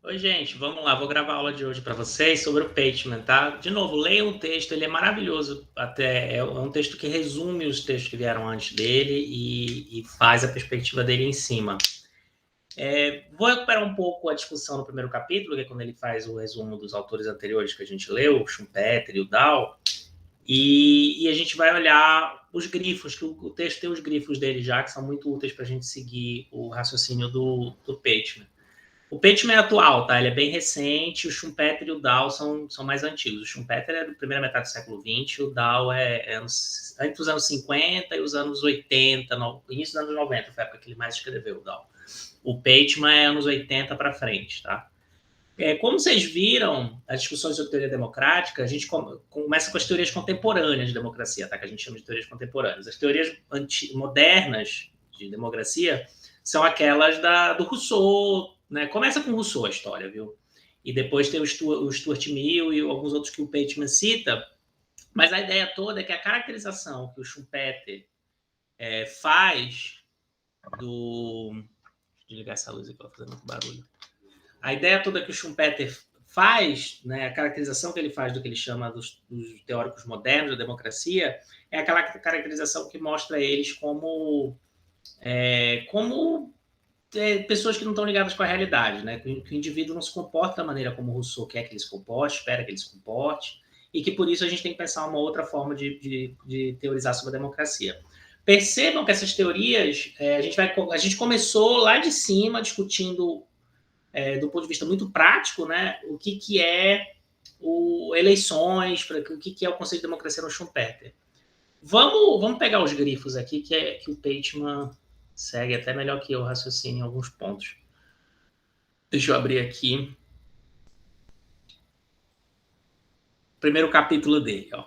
Oi, gente, vamos lá. Vou gravar a aula de hoje para vocês sobre o Pateman, tá? De novo, leiam o texto, ele é maravilhoso. Até é um texto que resume os textos que vieram antes dele e faz a perspectiva dele em cima. Vou recuperar um pouco a discussão no primeiro capítulo, que é quando ele faz o resumo dos autores anteriores que a gente leu, o Schumpeter e o Dow, e a gente vai olhar os grifos, que o texto tem os grifos dele já, que são muito úteis para a gente seguir o raciocínio do Pateman. O Pateman é atual, tá? Ele é bem recente, o Schumpeter e o Dow são mais antigos. O Schumpeter é da primeira metade do século XX, o Dow é entre os anos 50 e os anos 80, início dos anos 90, foi a época que ele mais escreveu, o Dow. O Pateman é anos 80 para frente, tá? Como vocês viram, as discussões sobre teoria democrática, a gente começa com as teorias contemporâneas de democracia, tá? Que a gente chama de teorias contemporâneas. As teorias modernas de democracia são aquelas do Rousseau, né? Começa com Rousseau a história, viu? E depois tem o Stuart Mill e alguns outros que o Pateman cita, mas a ideia toda é que a caracterização que o Schumpeter faz do... Deixa eu desligar essa luz aqui, vai fazer muito barulho. A ideia toda que o Schumpeter faz, né, a caracterização que ele faz do que ele chama dos teóricos modernos da democracia, é aquela caracterização que mostra eles como pessoas que não estão ligadas com a realidade, né? Que o indivíduo não se comporta da maneira como Rousseau quer que ele se comporte, espera que ele se comporte, e que por isso a gente tem que pensar uma outra forma de teorizar sobre a democracia. Percebam que essas teorias, a gente começou lá de cima discutindo do ponto de vista muito prático, né, o que é eleições, o que é o conceito de democracia no Schumpeter. Vamos pegar os grifos aqui, que o Pateman segue até melhor que eu, raciocínio em alguns pontos. Deixa eu abrir aqui. Primeiro capítulo dele, ó.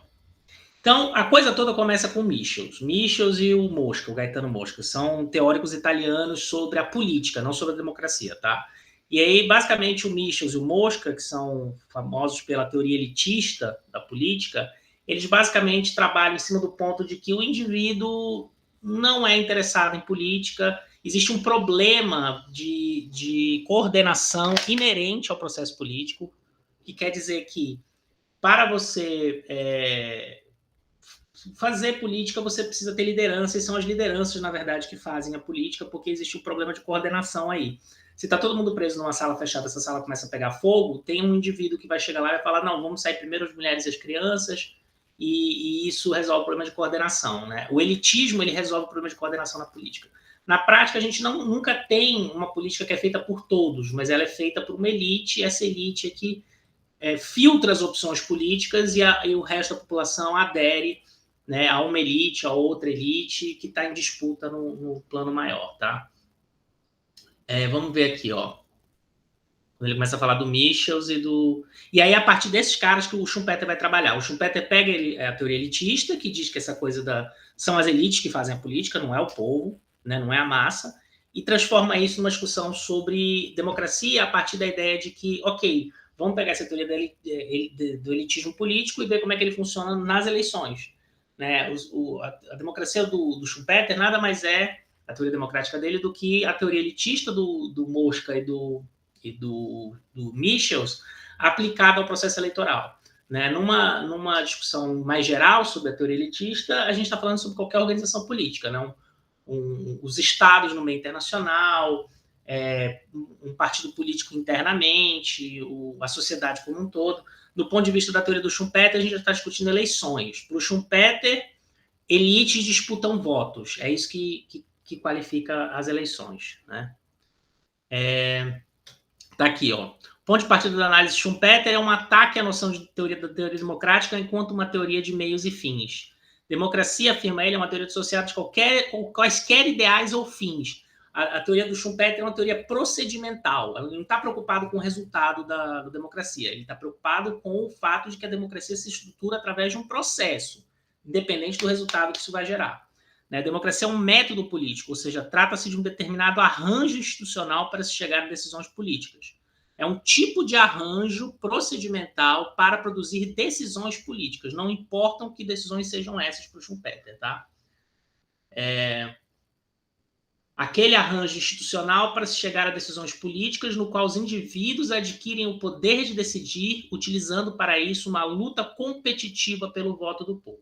Então, a coisa toda começa com Michels. Michels e o Mosca, o Gaetano Mosca, são teóricos italianos sobre a política, não sobre a democracia, tá? E aí, basicamente, o Michels e o Mosca, que são famosos pela teoria elitista da política, eles basicamente trabalham em cima do ponto de que o indivíduo não é interessado em política, existe um problema de coordenação inerente ao processo político, que quer dizer que para você fazer política, você precisa ter liderança, e são as lideranças, na verdade, que fazem a política, porque existe um problema de coordenação aí. Se está todo mundo preso numa sala fechada, essa sala começa a pegar fogo, tem um indivíduo que vai chegar lá e vai falar, não, vamos sair primeiro as mulheres e as crianças, e isso resolve o problema de coordenação, né? O elitismo, ele resolve o problema de coordenação na política. Na prática, a gente nunca tem uma política que é feita por todos, mas ela é feita por uma elite, e essa elite é que filtra as opções políticas e o resto da população adere, né, a uma elite, a outra elite que está em disputa no plano maior, tá? Vamos ver aqui, ó. Quando ele começa a falar do Michels e do... E aí, a partir desses caras que o Schumpeter vai trabalhar. O Schumpeter pega a teoria elitista, que diz que essa coisa são as elites que fazem a política, não é o povo, né, não é a massa, e transforma isso numa discussão sobre democracia a partir da ideia de que, ok, vamos pegar essa teoria do elitismo político e ver como é que ele funciona nas eleições. Né? A democracia do Schumpeter nada mais é, a teoria democrática dele, do que a teoria elitista do Mosca e do Michels aplicado ao processo eleitoral. Né? Numa discussão mais geral sobre a teoria elitista, a gente está falando sobre qualquer organização política, né? Os estados no meio internacional, um partido político internamente, a sociedade como um todo. Do ponto de vista da teoria do Schumpeter, a gente já está discutindo eleições. Para o Schumpeter, elites disputam votos. É isso que qualifica as eleições. Né? Tá aqui, ó. Ponto de partida da análise Schumpeter é um ataque à noção da teoria democrática enquanto uma teoria de meios e fins. Democracia, afirma ele, é uma teoria dissociada de quaisquer ideais ou fins. A teoria do Schumpeter é uma teoria procedimental. Ele não está preocupado com o resultado da democracia. Ele está preocupado com o fato de que a democracia se estrutura através de um processo, independente do resultado que isso vai gerar. A democracia é um método político, ou seja, trata-se de um determinado arranjo institucional para se chegar a decisões políticas. É um tipo de arranjo procedimental para produzir decisões políticas. Não importam que decisões sejam essas para o Schumpeter, tá? aquele arranjo institucional para se chegar a decisões políticas no qual os indivíduos adquirem o poder de decidir, utilizando para isso uma luta competitiva pelo voto do povo.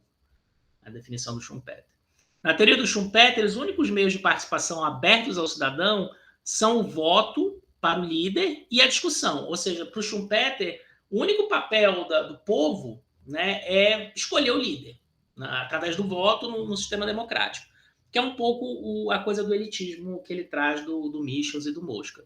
A definição do Schumpeter. Na teoria do Schumpeter, os únicos meios de participação abertos ao cidadão são o voto para o líder e a discussão. Ou seja, para o Schumpeter, o único papel do povo, né, é escolher o líder, através do voto no sistema democrático, que é um pouco a coisa do elitismo que ele traz do Michels e do Mosca.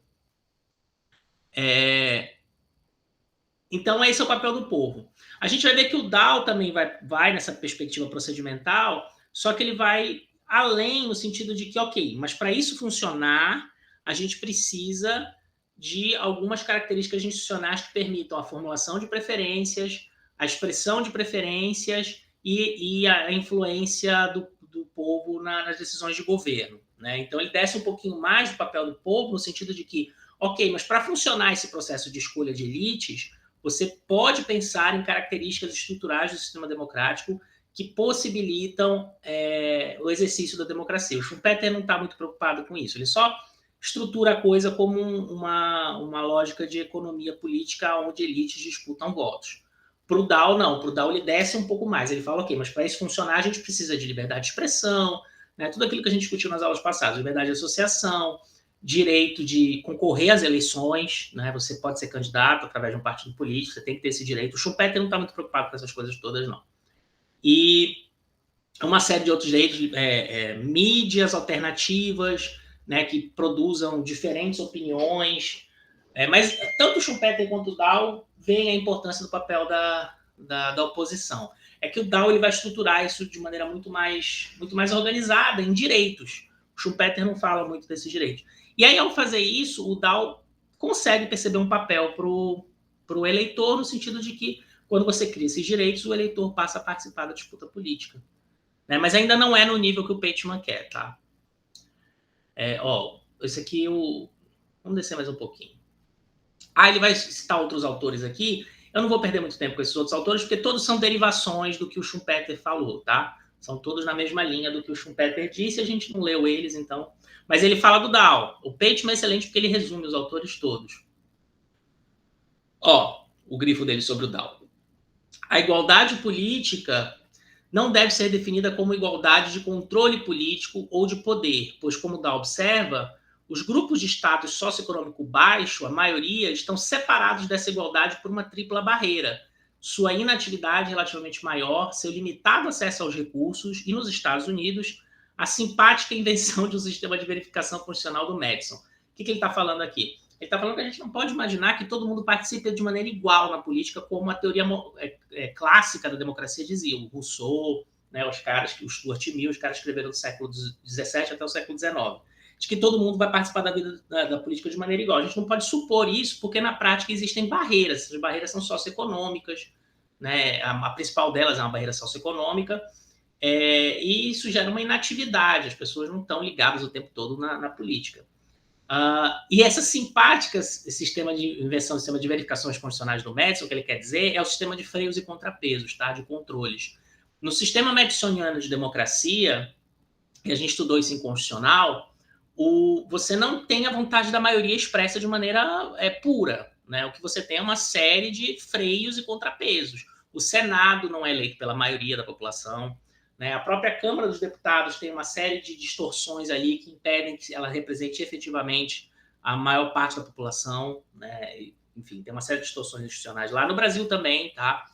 Então, esse é o papel do povo. A gente vai ver que o Dow também vai nessa perspectiva procedimental, só que ele vai além no sentido de que, ok, mas para isso funcionar, a gente precisa de algumas características institucionais que permitam a formulação de preferências, a expressão de preferências e a influência do povo nas decisões de governo, né? Então, ele desce um pouquinho mais do papel do povo, no sentido de que, ok, mas para funcionar esse processo de escolha de elites, você pode pensar em características estruturais do sistema democrático que possibilitam o exercício da democracia. O Schumpeter não está muito preocupado com isso, ele só estrutura a coisa como uma lógica de economia política onde elites disputam votos. Para o Dow, não. Para o Dow, ele desce um pouco mais. Ele fala, ok, mas para isso funcionar, a gente precisa de liberdade de expressão, né? Tudo aquilo que a gente discutiu nas aulas passadas, liberdade de associação, direito de concorrer às eleições, né? Você pode ser candidato através de um partido político, você tem que ter esse direito. O Schumpeter não está muito preocupado com essas coisas todas, não. E uma série de outros direitos, mídias alternativas, né, que produzam diferentes opiniões. Mas tanto o Schumpeter quanto o Dow veem a importância do papel da oposição. É que o Dow ele vai estruturar isso de maneira muito mais organizada em direitos. O Schumpeter não fala muito desses direitos. E aí, ao fazer isso, o Dow consegue perceber um papel para o eleitor, no sentido de que, quando você cria esses direitos, o eleitor passa a participar da disputa política. Né? Mas ainda não é no nível que o Pateman quer, tá? Esse aqui, vamos descer mais um pouquinho. Ele vai citar outros autores aqui. Eu não vou perder muito tempo com esses outros autores, porque todos são derivações do que o Schumpeter falou, tá? São todos na mesma linha do que o Schumpeter disse, a gente não leu eles, então... Mas ele fala do Dow. O Pateman é excelente porque ele resume os autores todos. O grifo dele sobre o Dow. A igualdade política não deve ser definida como igualdade de controle político ou de poder, pois, como Dow observa, os grupos de status socioeconômico baixo, a maioria, estão separados dessa igualdade por uma tripla barreira. Sua inatividade relativamente maior, seu limitado acesso aos recursos e, nos Estados Unidos, a simpática invenção de um sistema de verificação constitucional do Madison. O que ele está falando aqui? Ele está falando que a gente não pode imaginar que todo mundo participe de maneira igual na política, como a teoria clássica da democracia dizia. O Rousseau, né, o Stuart Mill, os caras escreveram do século XVII até o século XIX. De que todo mundo vai participar da vida da política de maneira igual. A gente não pode supor isso, porque na prática existem barreiras. Essas barreiras são socioeconômicas, né? A principal delas é uma barreira socioeconômica, e isso gera uma inatividade. As pessoas não estão ligadas o tempo todo na política. E essa simpática sistema de invenção, sistema de verificações constitucionais do Madison, o que ele quer dizer é o sistema de freios e contrapesos, tá? De controles. No sistema madisoniano de democracia, e a gente estudou isso em constitucional, você não tem a vontade da maioria expressa de maneira pura, né? O que você tem é uma série de freios e contrapesos. O Senado não é eleito pela maioria da população, né? A própria Câmara dos Deputados tem uma série de distorções ali que impedem que ela represente efetivamente a maior parte da população, né? Enfim, tem uma série de distorções institucionais lá. No Brasil também, tá?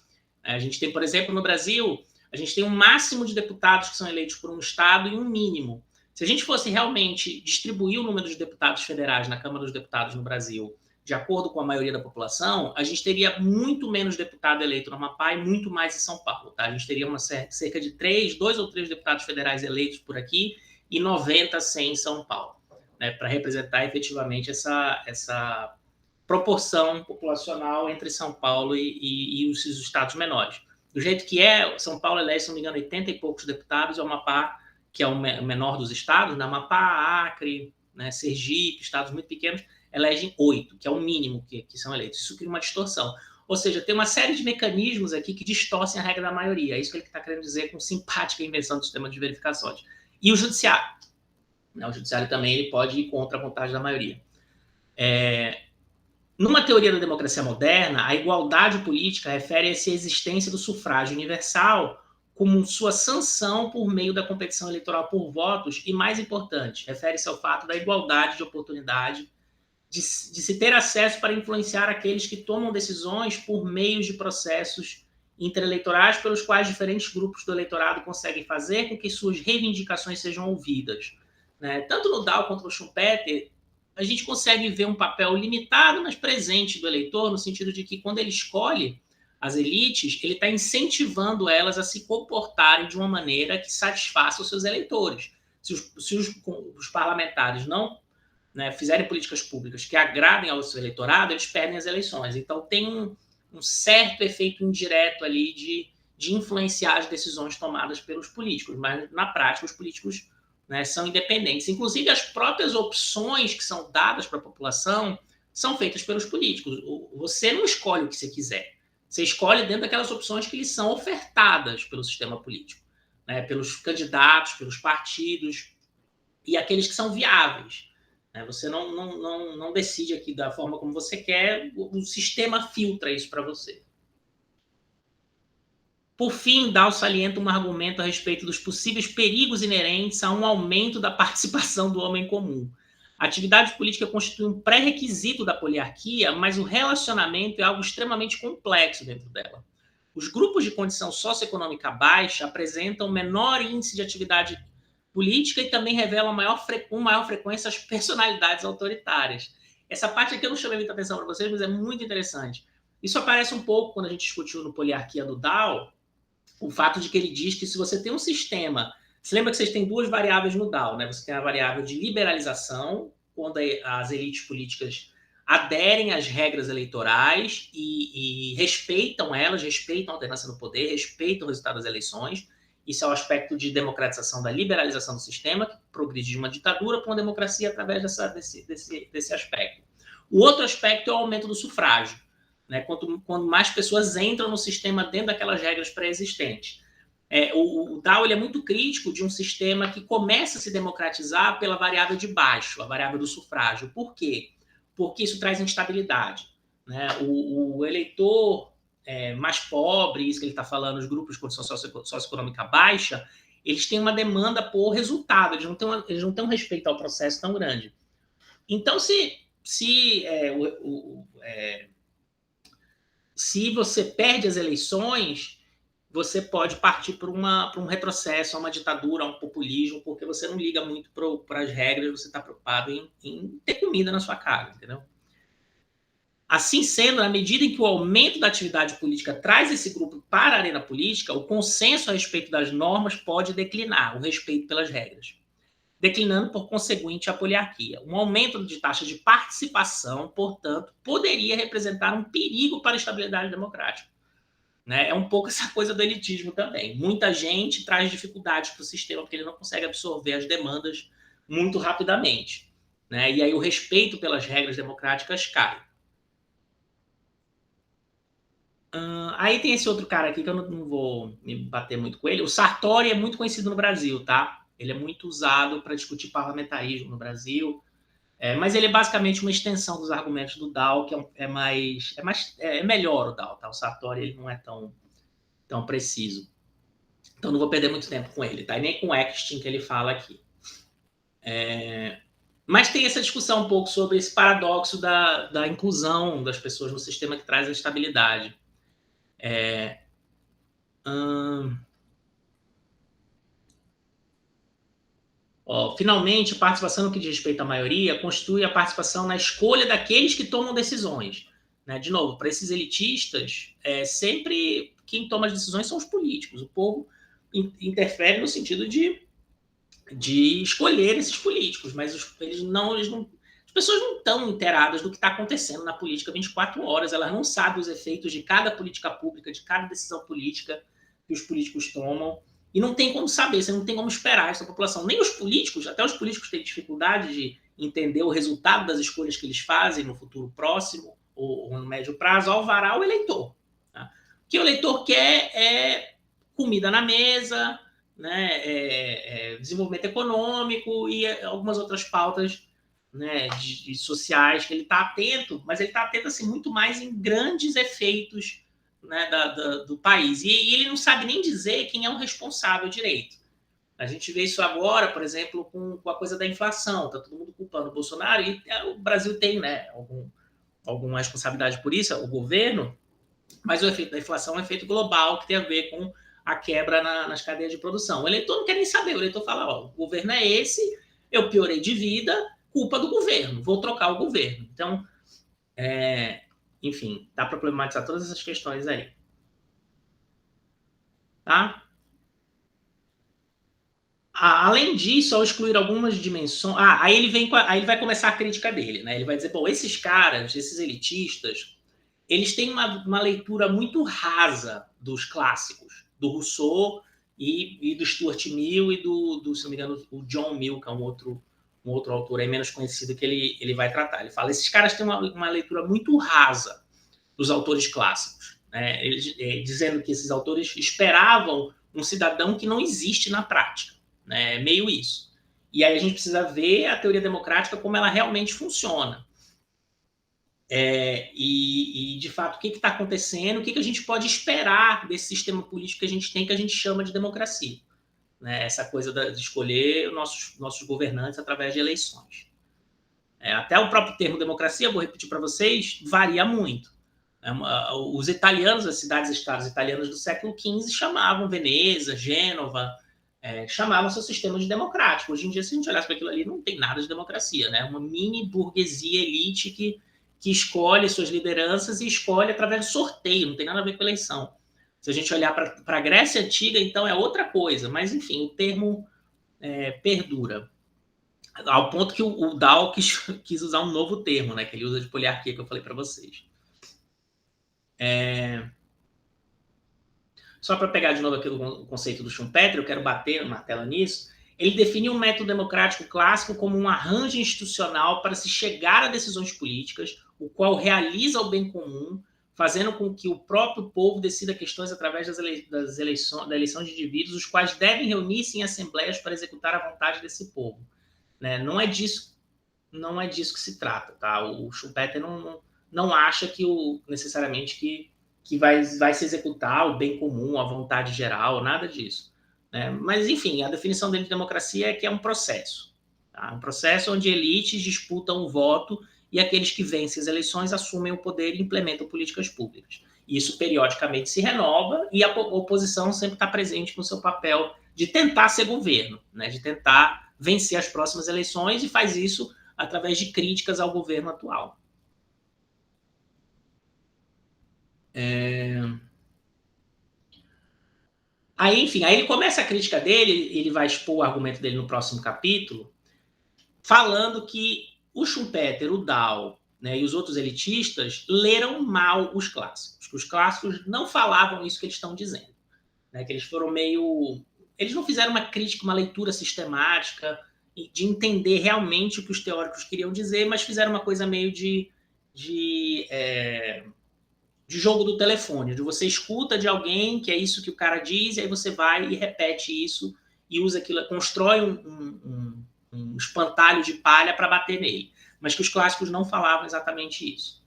A gente tem, por exemplo, no Brasil, a gente tem um máximo de deputados que são eleitos por um estado e um mínimo. Se a gente fosse realmente distribuir o número de deputados federais na Câmara dos Deputados no Brasil de acordo com a maioria da população, a gente teria muito menos deputado eleito no Amapá e muito mais em São Paulo. Tá? A gente teria cerca de 2 ou 3 deputados federais eleitos por aqui e 90, 100 em São Paulo, né? Para representar efetivamente essa proporção populacional entre São Paulo e os estados menores. Do jeito que São Paulo elege, se não me engano, 80 e poucos deputados, e o Amapá, que é o menor dos estados, né? Amapá, Acre, né? Sergipe, estados muito pequenos, elegem 8, que é o mínimo que são eleitos. Isso cria uma distorção. Ou seja, tem uma série de mecanismos aqui que distorcem a regra da maioria. É isso que ele está querendo dizer com simpática invenção do sistema de verificações. E o judiciário. né? O judiciário também ele pode ir contra a vontade da maioria. Numa teoria da democracia moderna, a igualdade política refere-se à existência do sufrágio universal como sua sanção por meio da competição eleitoral por votos e, mais importante, refere-se ao fato da igualdade de oportunidade de se ter acesso para influenciar aqueles que tomam decisões por meio de processos intereleitorais pelos quais diferentes grupos do eleitorado conseguem fazer com que suas reivindicações sejam ouvidas. Né? Tanto no Dow quanto no Schumpeter, a gente consegue ver um papel limitado, mas presente do eleitor, no sentido de que quando ele escolhe as elites, ele está incentivando elas a se comportarem de uma maneira que satisfaça os seus eleitores. Se os parlamentares não, né, fizerem políticas públicas que agradem ao seu eleitorado, eles perdem as eleições. Então, tem um certo efeito indireto ali de influenciar as decisões tomadas pelos políticos, mas, na prática, os políticos, né, são independentes. Inclusive, as próprias opções que são dadas para a população são feitas pelos políticos. Você não escolhe o que você quiser. Você escolhe dentro daquelas opções que lhe são ofertadas pelo sistema político, né, pelos candidatos, pelos partidos e aqueles que são viáveis. Você não decide aqui da forma como você quer, o sistema filtra isso para você. Por fim, Dow salienta um argumento a respeito dos possíveis perigos inerentes a um aumento da participação do homem comum. A atividade política constitui um pré-requisito da poliarquia, mas o relacionamento é algo extremamente complexo dentro dela. Os grupos de condição socioeconômica baixa apresentam menor índice de atividade política e também revelam com maior frequência as personalidades autoritárias. Essa parte aqui eu não chamei muita atenção para vocês, mas é muito interessante. Isso aparece um pouco quando a gente discutiu no Poliarquia do Dow, o fato de que ele diz que se você tem um sistema... Você lembra que vocês têm duas variáveis no Dow, né? Você tem a variável de liberalização, quando as elites políticas aderem às regras eleitorais e respeitam elas, respeitam a alternância no poder, respeitam o resultado das eleições. Isso é o aspecto de democratização da liberalização do sistema, que progride de uma ditadura para uma democracia através desse aspecto. O outro aspecto é o aumento do sufrágio, né? Quando mais pessoas entram no sistema dentro daquelas regras pré-existentes. O Dow ele é muito crítico de um sistema que começa a se democratizar pela variável de baixo, a variável do sufrágio. Por quê? Porque isso traz instabilidade. Né? O eleitor mais pobre, isso que ele está falando, os grupos de condição socioeconômica baixa, eles têm uma demanda por resultado, eles não têm um respeito ao processo tão grande. Então, se você perde as eleições, você pode partir para um retrocesso, a uma ditadura, a um populismo, porque você não liga muito para as regras, você está preocupado em ter comida na sua casa, entendeu? Assim sendo, na medida em que o aumento da atividade política traz esse grupo para a arena política, o consenso a respeito das normas pode declinar, o respeito pelas regras, declinando, por conseguinte, a poliarquia. Um aumento de taxa de participação, portanto, poderia representar um perigo para a estabilidade democrática. Né? É um pouco essa coisa do elitismo também. Muita gente traz dificuldades para o sistema porque ele não consegue absorver as demandas muito rapidamente. Né? E aí o respeito pelas regras democráticas cai. Aí tem esse outro cara aqui que eu não vou me bater muito com ele. O Sartori é muito conhecido no Brasil, tá? Ele é muito usado para discutir parlamentarismo no Brasil. Mas ele é basicamente uma extensão dos argumentos do Dow, que é melhor o Dow, tá? O Sartori ele não é tão preciso. Então não vou perder muito tempo com ele, tá? E nem com o Eckstein que ele fala aqui. Mas tem essa discussão um pouco sobre esse paradoxo da inclusão das pessoas no sistema que traz a estabilidade. Finalmente, a participação no que diz respeito à maioria constitui a participação na escolha daqueles que tomam decisões. Né? De novo, para esses elitistas, sempre quem toma as decisões são os políticos. O povo interfere no sentido de escolher esses políticos, mas as pessoas não estão inteiradas do que está acontecendo na política 24 horas, elas não sabem os efeitos de cada política pública, de cada decisão política que os políticos tomam. E não tem como saber, você não tem como esperar essa população. Nem os políticos, até os políticos têm dificuldade de entender o resultado das escolhas que eles fazem no futuro próximo ou no médio prazo, ao varar o eleitor. Tá? O que o eleitor quer é comida na mesa, né, desenvolvimento econômico e algumas outras pautas, né, de sociais que ele está atento, mas ele está atento assim, muito mais em grandes efeitos, né, do país. E ele não sabe nem dizer quem é o responsável direito. A gente vê isso agora, por exemplo, com a coisa da inflação. Está todo mundo culpando o Bolsonaro e o Brasil tem, né, alguma responsabilidade por isso, o governo, mas o efeito da inflação é um efeito global que tem a ver com a quebra nas cadeias de produção. O eleitor não quer nem saber, o eleitor fala, ó, o governo é esse, eu piorei de vida, culpa do governo, vou trocar o governo. Então, enfim, dá para problematizar todas essas questões aí. Tá? Além disso, ao excluir algumas dimensões. Aí aí ele vai começar a crítica dele, né? Ele vai dizer, pô, esses caras, esses elitistas, eles têm uma leitura muito rasa dos clássicos, do Rousseau e do Stuart Mill e se não me engano, o John Mill, que é um outro autor aí menos conhecido que ele vai tratar. Ele fala, esses caras têm uma leitura muito rasa dos autores clássicos, né? Dizendo que esses autores esperavam um cidadão que não existe na prática, né? É meio isso. E aí a gente precisa ver a teoria democrática como ela realmente funciona. E de fato, o que está acontecendo, o que a gente pode esperar desse sistema político que a gente tem, que a gente chama de democracia. Né? Essa coisa de escolher nossos governantes através de eleições. Até o próprio termo democracia, vou repetir para vocês, varia muito. Os italianos, as cidades-estados italianas do século XV chamavam Veneza, Gênova, chamavam seu sistema de democrático. Hoje em dia, se a gente olhasse para aquilo ali, não tem nada de democracia, né? Uma mini burguesia elite que escolhe suas lideranças e escolhe através do sorteio, não tem nada a ver com eleição. Se a gente olhar para a Grécia Antiga, então é outra coisa, mas enfim, o termo perdura. Ao ponto que o Dow quis usar um novo termo, né, que ele usa de poliarquia, que eu falei para vocês. Só para pegar de novo aqui o conceito do Schumpeter, eu quero bater uma tela nisso. Ele define um método democrático clássico como um arranjo institucional para se chegar a decisões políticas, o qual realiza o bem comum, fazendo com que o próprio povo decida questões através da eleição de indivíduos, os quais devem reunir-se em assembleias para executar a vontade desse povo. Né? Não é disso que se trata. Tá? O Schumpeter não acha que necessariamente que vai se executar o bem comum, a vontade geral, nada disso. Né? Mas, enfim, a definição dele de democracia é que é um processo. Tá? Um processo onde elites disputam o voto e aqueles que vencem as eleições assumem o poder e implementam políticas públicas. Isso periodicamente se renova e a oposição sempre está presente no seu papel de tentar ser governo, né? De tentar vencer as próximas eleições e faz isso através de críticas ao governo atual. Aí, enfim, aí ele começa a crítica dele, ele vai expor o argumento dele no próximo capítulo, falando que o Schumpeter, o Dow, né, e os outros elitistas leram mal os clássicos, que os clássicos não falavam isso que eles estão dizendo, né, que eles foram meio... Eles não fizeram uma crítica, uma leitura sistemática de entender realmente o que os teóricos queriam dizer, mas fizeram uma coisa meio de jogo do telefone, de você escuta de alguém que é isso que o cara diz, e aí você vai e repete isso e usa aquilo, constrói um espantalho de palha para bater nele. Mas que os clássicos não falavam exatamente isso.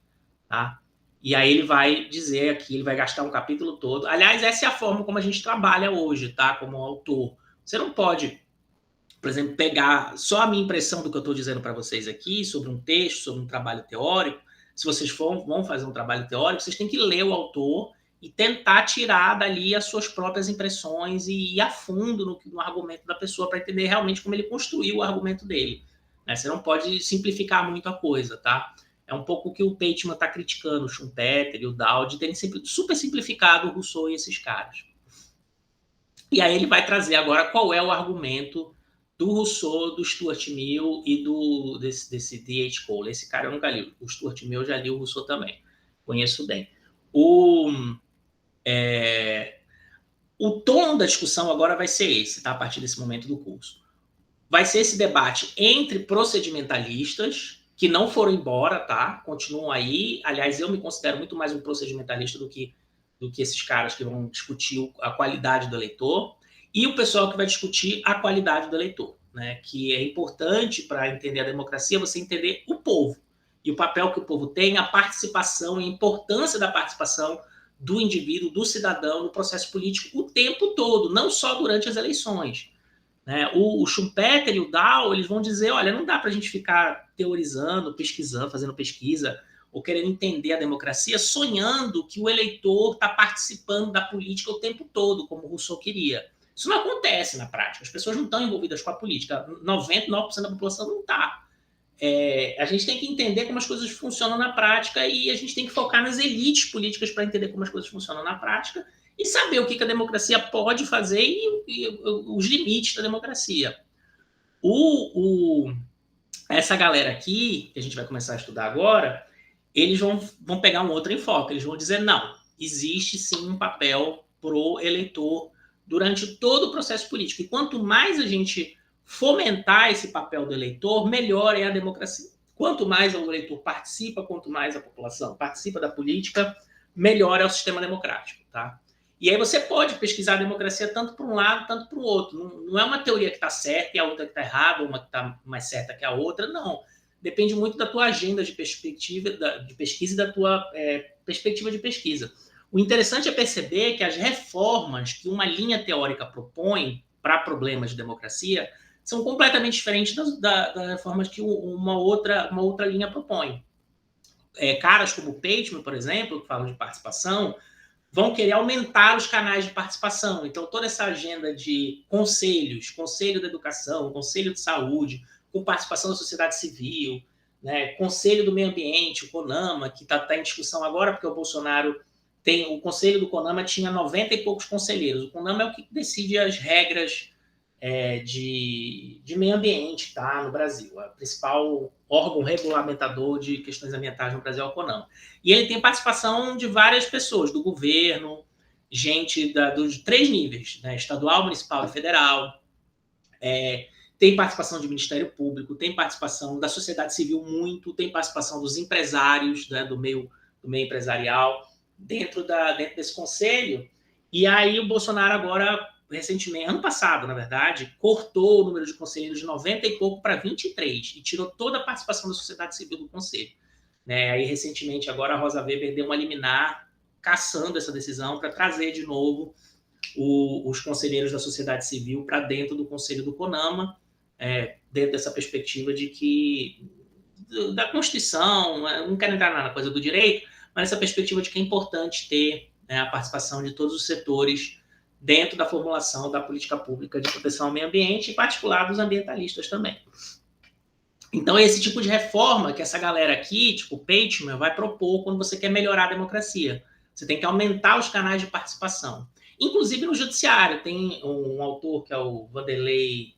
Tá? E aí ele vai dizer aqui, ele vai gastar um capítulo todo. Aliás, essa é a forma como a gente trabalha hoje, tá? Como autor. Você não pode, por exemplo, pegar só a minha impressão do que eu estou dizendo para vocês aqui, sobre um texto, sobre um trabalho teórico. Se vocês vão fazer um trabalho teórico, vocês têm que ler o autor e tentar tirar dali as suas próprias impressões e ir a fundo no argumento da pessoa para entender realmente como ele construiu o argumento dele. Né? Você não pode simplificar muito a coisa, tá? É um pouco o que o Pateman está criticando, o Schumpeter e o Dow, de terem super simplificado o Rousseau e esses caras. E aí ele vai trazer agora qual é o argumento do Rousseau, do Stuart Mill e desse D.H. Cole. Esse cara eu nunca li. O Stuart Mill eu já li, o Rousseau também. Conheço bem. O tom da discussão agora vai ser esse, tá? A partir desse momento do curso. Vai ser esse debate entre procedimentalistas, que não foram embora, tá? Continuam aí. Aliás, eu me considero muito mais um procedimentalista do que esses caras que vão discutir a qualidade do eleitor. e o pessoal que vai discutir a qualidade do eleitor, né? Que é importante para entender a democracia você entender o povo e o papel que o povo tem, a participação e a importância da participação do indivíduo, do cidadão no processo político o tempo todo, não só durante as eleições. Né? O Schumpeter e o Dow, eles vão dizer, olha, não dá para a gente ficar teorizando, pesquisando, fazendo pesquisa, ou querendo entender a democracia, sonhando que o eleitor está participando da política o tempo todo, como Rousseau queria. Isso não acontece na prática. As pessoas não estão envolvidas com a política. 99% da população não está. A gente tem que entender como as coisas funcionam na prática e a gente tem que focar nas elites políticas para entender como as coisas funcionam na prática e saber o que a democracia pode fazer e os limites da democracia. Essa galera aqui, que a gente vai começar a estudar agora, eles vão pegar um outro enfoque. Eles vão dizer, não, existe sim um papel pro eleitor durante todo o processo político. E quanto mais a gente fomentar esse papel do eleitor, melhor é a democracia. Quanto mais o eleitor participa, quanto mais a população participa da política, melhor é o sistema democrático, tá? E aí você pode pesquisar a democracia tanto para um lado, tanto para o outro. Não é uma teoria que está certa e a outra que está errada, uma que está mais certa que a outra, não. Depende muito da tua agenda de perspectiva de pesquisa e da tua perspectiva de pesquisa. O interessante é perceber que as reformas que uma linha teórica propõe para problemas de democracia são completamente diferentes das reformas que uma outra linha propõe. Caras como o Pateman, por exemplo, que falam de participação, vão querer aumentar os canais de participação. Então, toda essa agenda de conselhos, Conselho da Educação, Conselho de Saúde, com participação da sociedade civil, né, Conselho do Meio Ambiente, o CONAMA, que está em discussão agora, porque o Bolsonaro tem... O Conselho do CONAMA tinha 90 e poucos conselheiros. O CONAMA é o que decide as regras de meio ambiente, tá, no Brasil. O principal órgão regulamentador de questões ambientais no Brasil é o CONAMA. E ele tem participação de várias pessoas, do governo, gente dos 3 níveis, né, estadual, municipal e federal. Tem participação de Ministério Público, tem participação da sociedade civil muito, tem participação dos empresários, né, do meio empresarial, dentro desse conselho. E aí o Bolsonaro agora, recentemente, ano passado, na verdade, cortou o número de conselheiros de 90 e pouco para 23 e tirou toda a participação da sociedade civil do conselho. Né? Aí, recentemente, agora a Rosa Weber deu uma liminar cassando essa decisão para trazer de novo os conselheiros da sociedade civil para dentro do conselho do CONAMA, dentro dessa perspectiva de que da Constituição, não quero entrar na coisa do direito, mas essa perspectiva de que é importante ter, né, a participação de todos os setores dentro da formulação da política pública de proteção ao meio ambiente, em particular dos ambientalistas também. Então, esse tipo de reforma que essa galera aqui, tipo o Pateman, vai propor quando você quer melhorar a democracia. Você tem que aumentar os canais de participação. Inclusive no judiciário, tem um autor que é o Vanderlei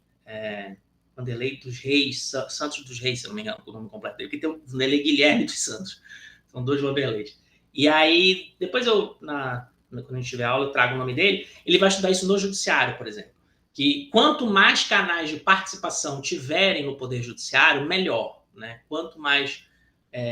dos Reis, Santos dos Reis, se não me engano, o nome completo dele, porque tem o Vanderlei Guilherme dos Santos. São 2 Vanderleis. E aí, depois quando a gente tiver aula, eu trago o nome dele, ele vai estudar isso no judiciário, por exemplo. Que quanto mais canais de participação tiverem no Poder Judiciário, melhor. Né? Quanto mais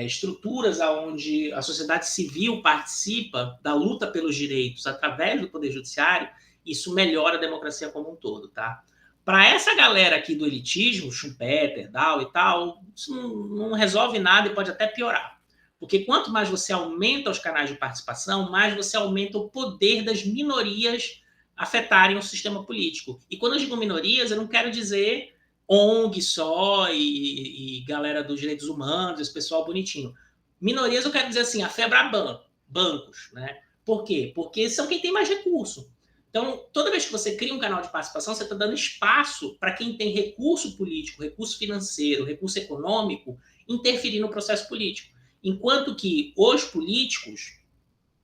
estruturas onde a sociedade civil participa da luta pelos direitos através do Poder Judiciário, isso melhora a democracia como um todo. Tá? Para essa galera aqui do elitismo, Schumpeter, Dow e tal, isso não resolve nada e pode até piorar. Porque quanto mais você aumenta os canais de participação, mais você aumenta o poder das minorias afetarem o sistema político. E quando eu digo minorias, eu não quero dizer ONG só e galera dos direitos humanos, esse pessoal bonitinho. Minorias eu quero dizer assim, a FEBRABAN, bancos. Né? Por quê? Porque são quem tem mais recurso. Então, toda vez que você cria um canal de participação, você está dando espaço para quem tem recurso político, recurso financeiro, recurso econômico, interferir no processo político. Enquanto que os políticos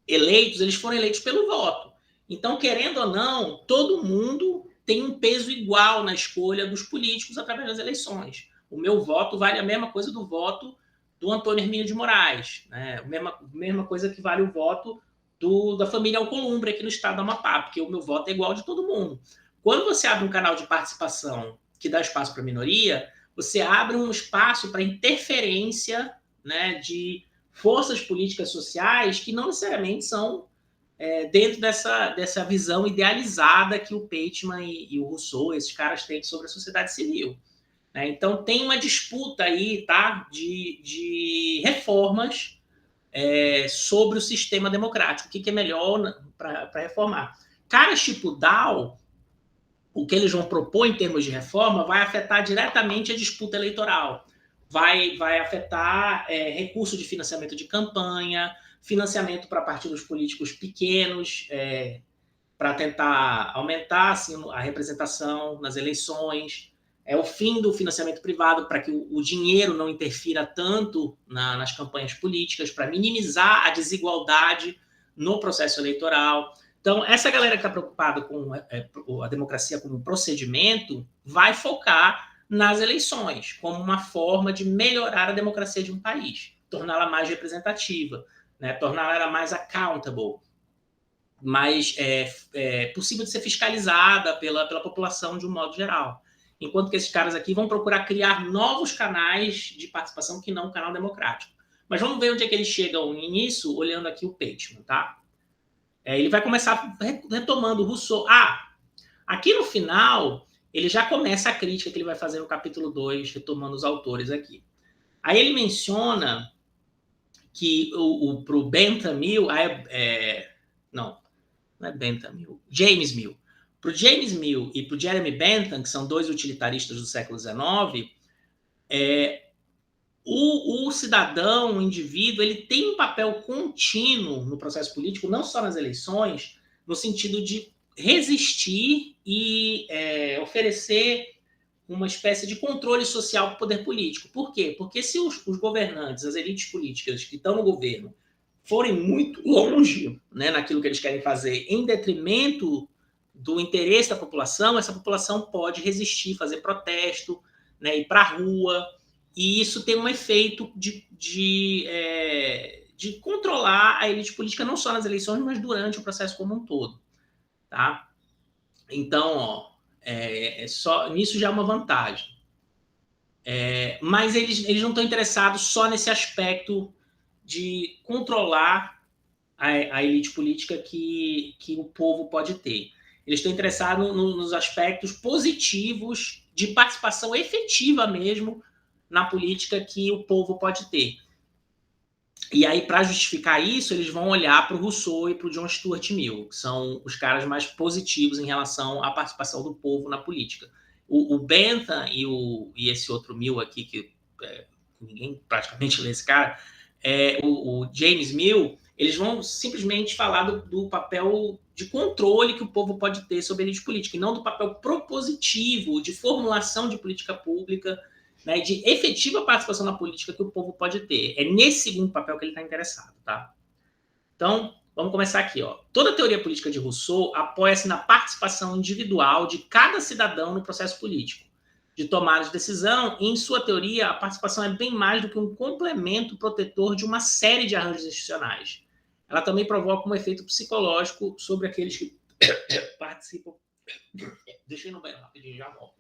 eleitos, eles foram eleitos pelo voto. Então, querendo ou não, todo mundo tem um peso igual na escolha dos políticos através das eleições. O meu voto vale a mesma coisa do voto do Antônio Hermínio de Moraes. Né? Mesma coisa que vale o voto da família Alcolumbre aqui no estado do Amapá, porque o meu voto é igual de todo mundo. Quando você abre um canal de participação que dá espaço para a minoria, você abre um espaço para interferência, né, de forças políticas sociais que não necessariamente são dentro dessa visão idealizada que o Pateman e o Rousseau, esses caras têm sobre a sociedade civil. Né? Então, tem uma disputa aí, tá, de reformas sobre o sistema democrático. O que é melhor para reformar? Caras tipo Dow, o que eles vão propor em termos de reforma vai afetar diretamente a disputa eleitoral. Vai afetar recurso de financiamento de campanha, financiamento para partidos políticos pequenos, para tentar aumentar assim, a representação nas eleições, o fim do financiamento privado para que o dinheiro não interfira tanto nas campanhas políticas, para minimizar a desigualdade no processo eleitoral. Então, essa galera que está preocupada com a democracia como um procedimento vai focar nas eleições como uma forma de melhorar a democracia de um país, torná-la mais representativa, né? Torná-la mais accountable, mais possível de ser fiscalizada pela população de um modo geral. Enquanto que esses caras aqui vão procurar criar novos canais de participação que não o canal democrático. Mas vamos ver onde é que eles chegam nisso, olhando aqui o Pateman, tá? Ele vai começar retomando o Rousseau. Aqui no final, ele já começa a crítica que ele vai fazer no capítulo 2, retomando os autores aqui. Aí ele menciona que para o Bentham Mill, não é Bentham Mill, James Mill. Para o James Mill e para o Jeremy Bentham, que são dois utilitaristas do século XIX, o cidadão, o indivíduo, ele tem um papel contínuo no processo político, não só nas eleições, no sentido de resistir e oferecer uma espécie de controle social para o poder político. Por quê? Porque se os governantes, as elites políticas que estão no governo, forem muito longe, né, naquilo que eles querem fazer, em detrimento do interesse da população, essa população pode resistir, fazer protesto, né, ir para a rua, e isso tem um efeito de controlar a elite política não só nas eleições, mas durante o processo como um todo. Tá? Então, só nisso já é uma vantagem. Mas eles não estão interessados só nesse aspecto de controlar a elite política que o povo pode ter. Eles estão interessados nos aspectos positivos de participação efetiva mesmo na política que o povo pode ter. E aí, para justificar isso, eles vão olhar para o Rousseau e para o John Stuart Mill, que são os caras mais positivos em relação à participação do povo na política. O Bentham e esse outro Mill aqui, que ninguém praticamente lê esse cara, o James Mill, eles vão simplesmente falar do papel de controle que o povo pode ter sobre a elite política, e não do papel propositivo de formulação de política pública, né, de efetiva participação na política que o povo pode ter. É nesse segundo papel que ele está interessado. Tá? Então, vamos começar aqui. Ó. Toda a teoria política de Rousseau apoia-se na participação individual de cada cidadão no processo político, de tomada de decisão, e, em sua teoria, a participação é bem mais do que um complemento protetor de uma série de arranjos institucionais. Ela também provoca um efeito psicológico sobre aqueles que participam. Deixa eu ir no banheiro rapidinho, já volto.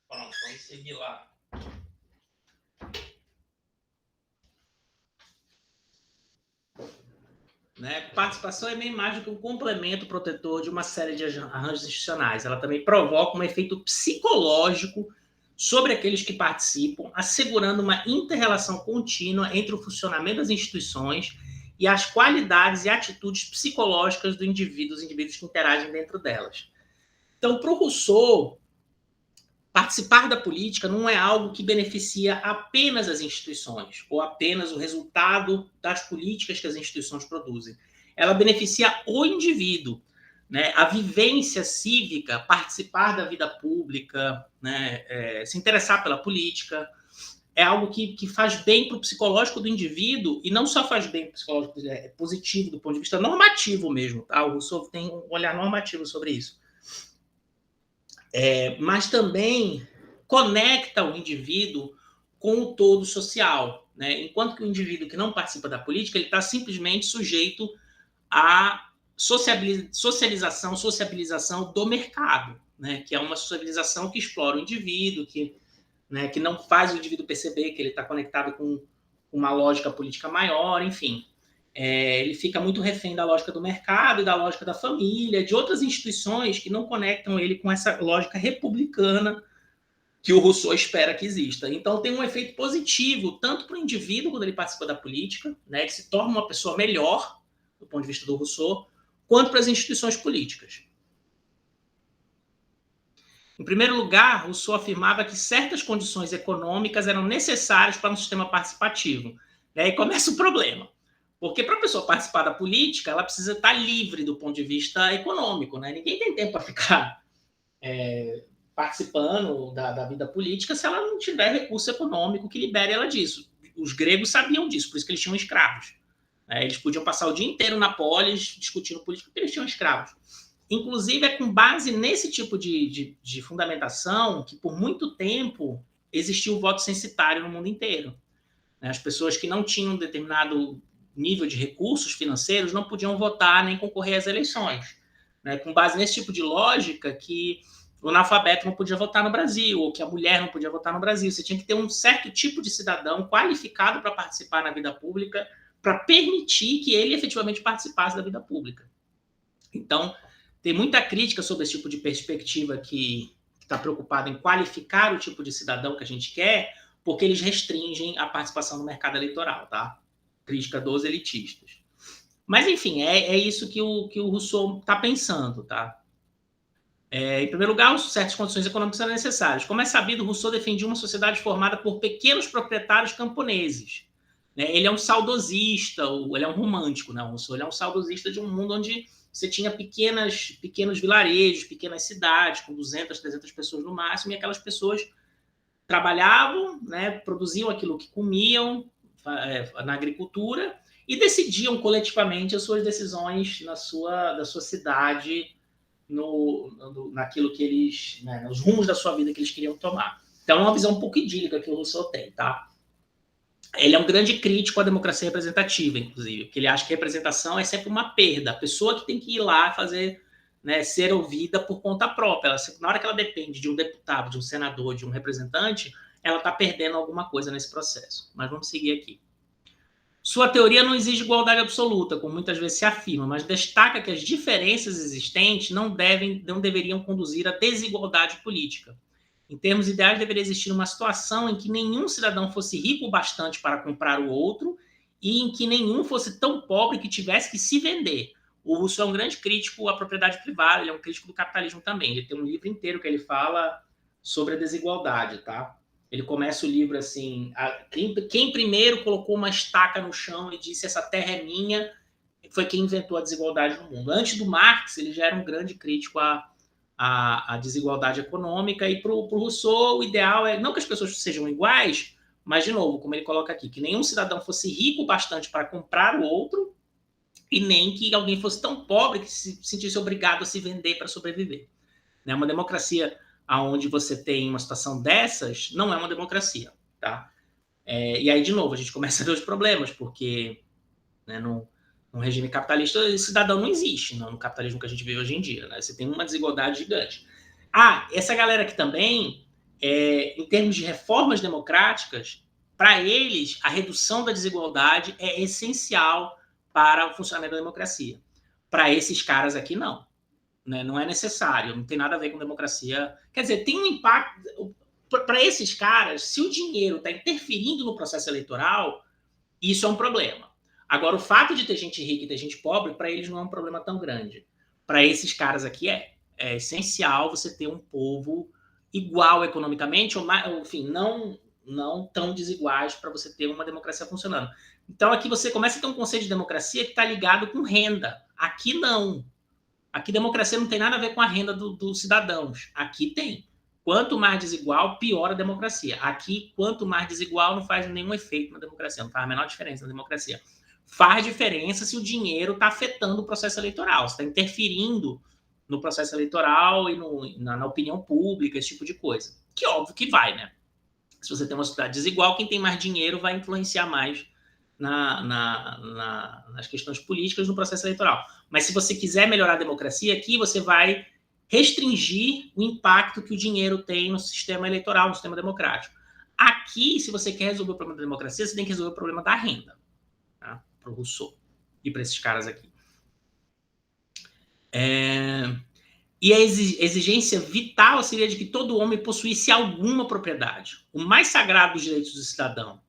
Pronto, vamos seguir lá. Né? Participação é bem mais do que um complemento protetor de uma série de arranjos institucionais. Ela também provoca um efeito psicológico sobre aqueles que participam, assegurando uma inter-relação contínua entre o funcionamento das instituições e as qualidades e atitudes psicológicas dos indivíduos que interagem dentro delas. Então, para o Rousseau, participar da política não é algo que beneficia apenas as instituições ou apenas o resultado das políticas que as instituições produzem. Ela beneficia o indivíduo, né? A vivência cívica, participar da vida pública, né? Se interessar pela política, é algo que faz bem para o psicológico do indivíduo, e não só faz bem para o psicológico, é positivo do ponto de vista normativo mesmo. Tá? O Rousseau tem um olhar normativo sobre isso. Mas também conecta o indivíduo com o todo social. Né? Enquanto que o indivíduo que não participa da política, ele está simplesmente sujeito à sociabilização do mercado, né? Que é uma sociabilização que explora o indivíduo, que não faz o indivíduo perceber que ele está conectado com uma lógica política maior, enfim. Ele fica muito refém da lógica do mercado e da lógica da família, de outras instituições que não conectam ele com essa lógica republicana que o Rousseau espera que exista. Então tem um efeito positivo, tanto para o indivíduo quando ele participa da política, né, que se torna uma pessoa melhor, do ponto de vista do Rousseau, quanto para as instituições políticas. Em primeiro lugar, Rousseau afirmava que certas condições econômicas eram necessárias para um sistema participativo. E aí começa o problema. Porque para a pessoa participar da política, ela precisa estar livre do ponto de vista econômico. Né? Ninguém tem tempo para ficar participando da vida política se ela não tiver recurso econômico que libere ela disso. Os gregos sabiam disso, por isso que eles tinham escravos. Eles podiam passar o dia inteiro na polis discutindo política porque eles tinham escravos. Inclusive, é com base nesse tipo de fundamentação que, por muito tempo, existiu o voto censitário no mundo inteiro. As pessoas que não tinham um determinado nível de recursos financeiros não podiam votar nem concorrer às eleições. Com base nesse tipo de lógica que o analfabeto não podia votar no Brasil, ou que a mulher não podia votar no Brasil. Você tinha que ter um certo tipo de cidadão qualificado para participar na vida pública, para permitir que ele efetivamente participasse da vida pública. Então, tem muita crítica sobre esse tipo de perspectiva que está preocupada em qualificar o tipo de cidadão que a gente quer, porque eles restringem a participação no mercado eleitoral, tá? Crítica dos elitistas. Mas, enfim, é isso que o Rousseau está pensando, tá? Em primeiro lugar, certas condições econômicas eram necessárias. Como é sabido, Rousseau defendia uma sociedade formada por pequenos proprietários camponeses. Ele é um saudosista, ele é um romântico, né? O Rousseau ele é um saudosista de um mundo onde você tinha pequenos vilarejos, pequenas cidades, com 200, 300 pessoas no máximo, e aquelas pessoas trabalhavam, né, produziam aquilo que comiam na agricultura e decidiam coletivamente as suas decisões da sua cidade, naquilo que eles, nos rumos da sua vida que eles queriam tomar. Então é uma visão um pouco idílica que o Rousseau tem, tá? Ele é um grande crítico à democracia representativa, inclusive, porque ele acha que a representação é sempre uma perda. A pessoa que tem que ir lá fazer, ser ouvida por conta própria. Na hora que ela depende de um deputado, de um senador, de um representante, ela está perdendo alguma coisa nesse processo. Mas vamos seguir aqui. Sua teoria não exige igualdade absoluta, como muitas vezes se afirma, mas destaca que as diferenças existentes não deveriam conduzir à desigualdade política. Em termos ideais, deveria existir uma situação em que nenhum cidadão fosse rico o bastante para comprar o outro e em que nenhum fosse tão pobre que tivesse que se vender. O Rousseau é um grande crítico à propriedade privada, ele é um crítico do capitalismo também. Ele tem um livro inteiro que ele fala sobre a desigualdade, tá? Ele começa o livro assim, quem primeiro colocou uma estaca no chão e disse essa terra é minha, foi quem inventou a desigualdade no mundo. Antes do Marx, ele já era um grande crítico à desigualdade econômica, e para o Rousseau o ideal é não que as pessoas sejam iguais, mas, de novo, como ele coloca aqui, que nenhum cidadão fosse rico bastante para comprar o outro e nem que alguém fosse tão pobre que se sentisse obrigado a se vender para sobreviver. Uma democracia onde você tem uma situação dessas não é uma democracia, tá? E aí, de novo, a gente começa a ver os problemas, porque no regime capitalista, esse cidadão não existe no capitalismo que a gente vive hoje em dia. Né? Você tem uma desigualdade gigante. Essa galera aqui também, em termos de reformas democráticas, para eles, a redução da desigualdade é essencial para o funcionamento da democracia. Para esses caras aqui, não. Né? Não é necessário, não tem nada a ver com democracia. Quer dizer, tem um impacto... Para esses caras, se o dinheiro está interferindo no processo eleitoral, isso é um problema. Agora, o fato de ter gente rica e ter gente pobre, para eles não é um problema tão grande. Para esses caras aqui é essencial você ter um povo igual economicamente, ou enfim, não tão desiguais para você ter uma democracia funcionando. Então, aqui você começa a ter um conceito de democracia que está ligado com renda. Aqui não. Aqui democracia não tem nada a ver com a renda dos cidadãos. Aqui tem. Quanto mais desigual, pior a democracia. Aqui, quanto mais desigual, não faz nenhum efeito na democracia, não faz a menor diferença na democracia. Faz diferença se o dinheiro está afetando o processo eleitoral, se está interferindo no processo eleitoral e na opinião pública, esse tipo de coisa. Que óbvio que vai, né? Se você tem uma sociedade desigual, quem tem mais dinheiro vai influenciar mais nas questões políticas no processo eleitoral. Mas se você quiser melhorar a democracia, aqui você vai restringir o impacto que o dinheiro tem no sistema eleitoral, no sistema democrático. Aqui, se você quer resolver o problema da democracia, você tem que resolver o problema da renda, tá? Para o Rousseau e para esses caras aqui. E a exigência vital seria de que todo homem possuísse alguma propriedade, o mais sagrado dos direitos do cidadão,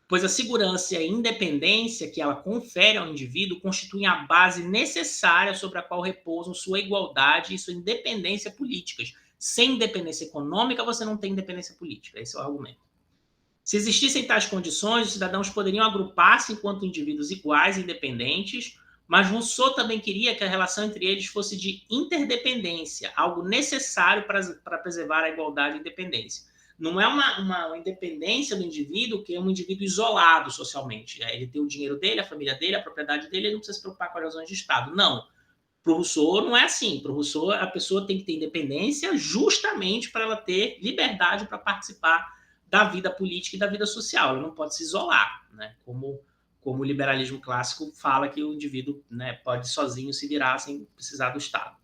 pois a segurança e a independência que ela confere ao indivíduo constituem a base necessária sobre a qual repousam sua igualdade e sua independência políticas. Sem independência econômica, você não tem independência política. Esse é o argumento. Se existissem tais condições, os cidadãos poderiam agrupar-se enquanto indivíduos iguais e independentes, mas Rousseau também queria que a relação entre eles fosse de interdependência, algo necessário para preservar a igualdade e a independência. Não é uma independência do indivíduo que é um indivíduo isolado socialmente. Ele tem o dinheiro dele, a família dele, a propriedade dele, ele não precisa se preocupar com as razões de Estado. Não. Para o Rousseau não é assim. Para o Rousseau, a pessoa tem que ter independência justamente para ela ter liberdade para participar da vida política e da vida social. Ela não pode se isolar, né? Como o liberalismo clássico fala que o indivíduo, né, pode sozinho se virar sem precisar do Estado.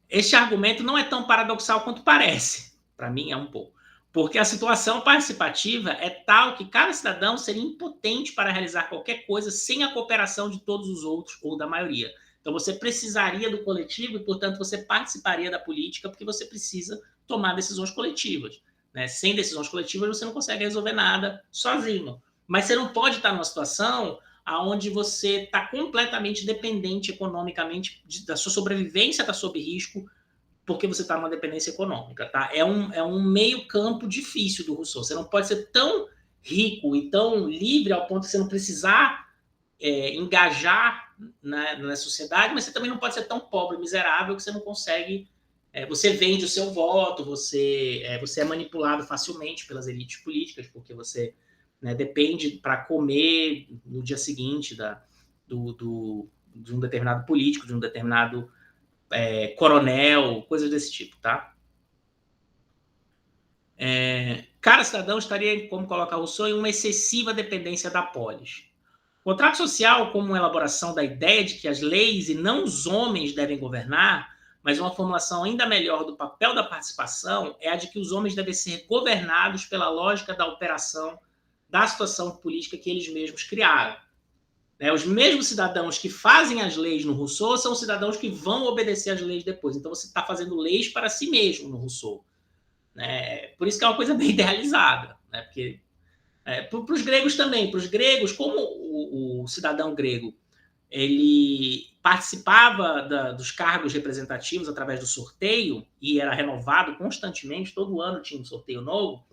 Este argumento não é tão paradoxal quanto parece. Para mim é um pouco. Porque a situação participativa é tal que cada cidadão seria impotente para realizar qualquer coisa sem a cooperação de todos os outros ou da maioria. Então você precisaria do coletivo e, portanto, você participaria da política porque você precisa tomar decisões coletivas. Né? Sem decisões coletivas você não consegue resolver nada sozinho. Mas você não pode estar numa situação onde você está completamente dependente economicamente, da sua sobrevivência está sob risco, porque você está numa dependência econômica. Tá? É um meio campo difícil do Rousseau. Você não pode ser tão rico e tão livre ao ponto de você não precisar engajar na sociedade, mas você também não pode ser tão pobre e miserável que você não consegue... você vende o seu voto, você é manipulado facilmente pelas elites políticas, porque você... né, depende para comer no dia seguinte de um determinado político, de um determinado coronel, coisas desse tipo, tá? Cada cidadão estaria, como coloca Rousseau, em uma excessiva dependência da polis. O contrato social, como uma elaboração da ideia de que as leis e não os homens devem governar, mas uma formulação ainda melhor do papel da participação, é a de que os homens devem ser governados pela lógica da operação da situação política que eles mesmos criaram. Os mesmos cidadãos que fazem as leis no Rousseau são os cidadãos que vão obedecer às leis depois. Então, você está fazendo leis para si mesmo no Rousseau. Por isso que é uma coisa bem idealizada. Porque para os gregos também. Para os gregos, como o cidadão grego ele participava dos cargos representativos através do sorteio e era renovado constantemente, todo ano tinha um sorteio novo.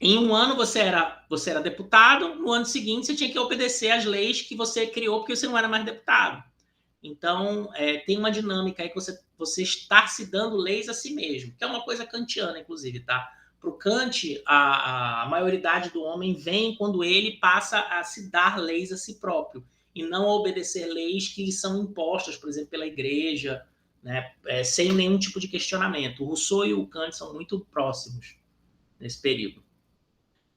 Em um ano você era deputado, no ano seguinte você tinha que obedecer às leis que você criou porque você não era mais deputado. Então, tem uma dinâmica aí que você está se dando leis a si mesmo, que é uma coisa kantiana, inclusive, tá? Para o Kant, a maioridade do homem vem quando ele passa a se dar leis a si próprio e não a obedecer leis que lhe são impostas, por exemplo, pela igreja, né? Sem nenhum tipo de questionamento. O Rousseau e o Kant são muito próximos nesse período.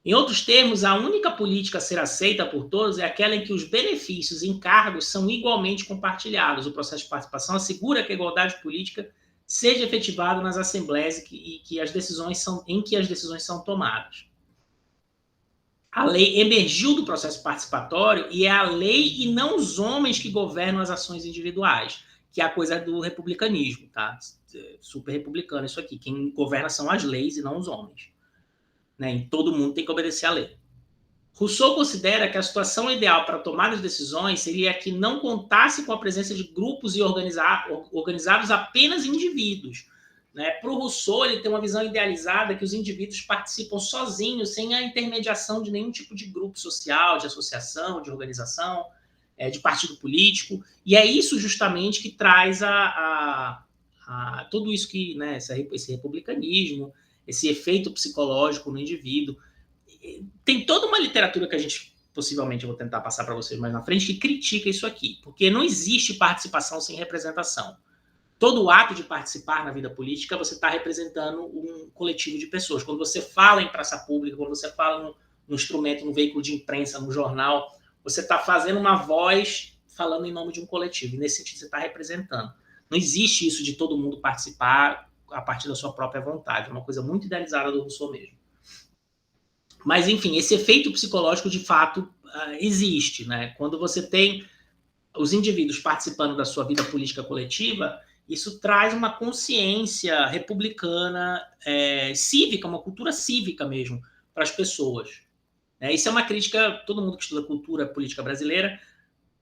Em outros termos, a única política a ser aceita por todos é aquela em que os benefícios e encargos são igualmente compartilhados. O processo de participação assegura que a igualdade política seja efetivada nas assembleias em que as decisões são tomadas. A lei emergiu do processo participatório e é a lei e não os homens que governam as ações individuais, que é a coisa do republicanismo, tá? Super republicano isso aqui. Quem governa são as leis e não os homens. Né? E todo mundo tem que obedecer à lei. Rousseau considera que a situação ideal para a tomada de decisões seria que não contasse com a presença de grupos e organizados apenas indivíduos. Né? Para o Rousseau, ele tem uma visão idealizada que os indivíduos participam sozinhos, sem a intermediação de nenhum tipo de grupo social, de associação, de organização, de partido político. E é isso justamente que traz tudo isso que, né, esse republicanismo, esse efeito psicológico no indivíduo. Tem toda uma literatura que a gente possivelmente eu vou tentar passar para vocês mais na frente que critica isso aqui, porque não existe participação sem representação. Todo ato de participar na vida política, você está representando um coletivo de pessoas. Quando você fala em praça pública, quando você fala no instrumento, no veículo de imprensa, no jornal, você está fazendo uma voz falando em nome de um coletivo. E nesse sentido, você está representando. Não existe isso de todo mundo participar a partir da sua própria vontade. É uma coisa muito idealizada do Rousseau mesmo. Mas, enfim, esse efeito psicológico, de fato, existe. Né? Quando você tem os indivíduos participando da sua vida política coletiva, isso traz uma consciência republicana, cívica, uma cultura cívica mesmo, para as pessoas. Isso é uma crítica, todo mundo que estuda cultura política brasileira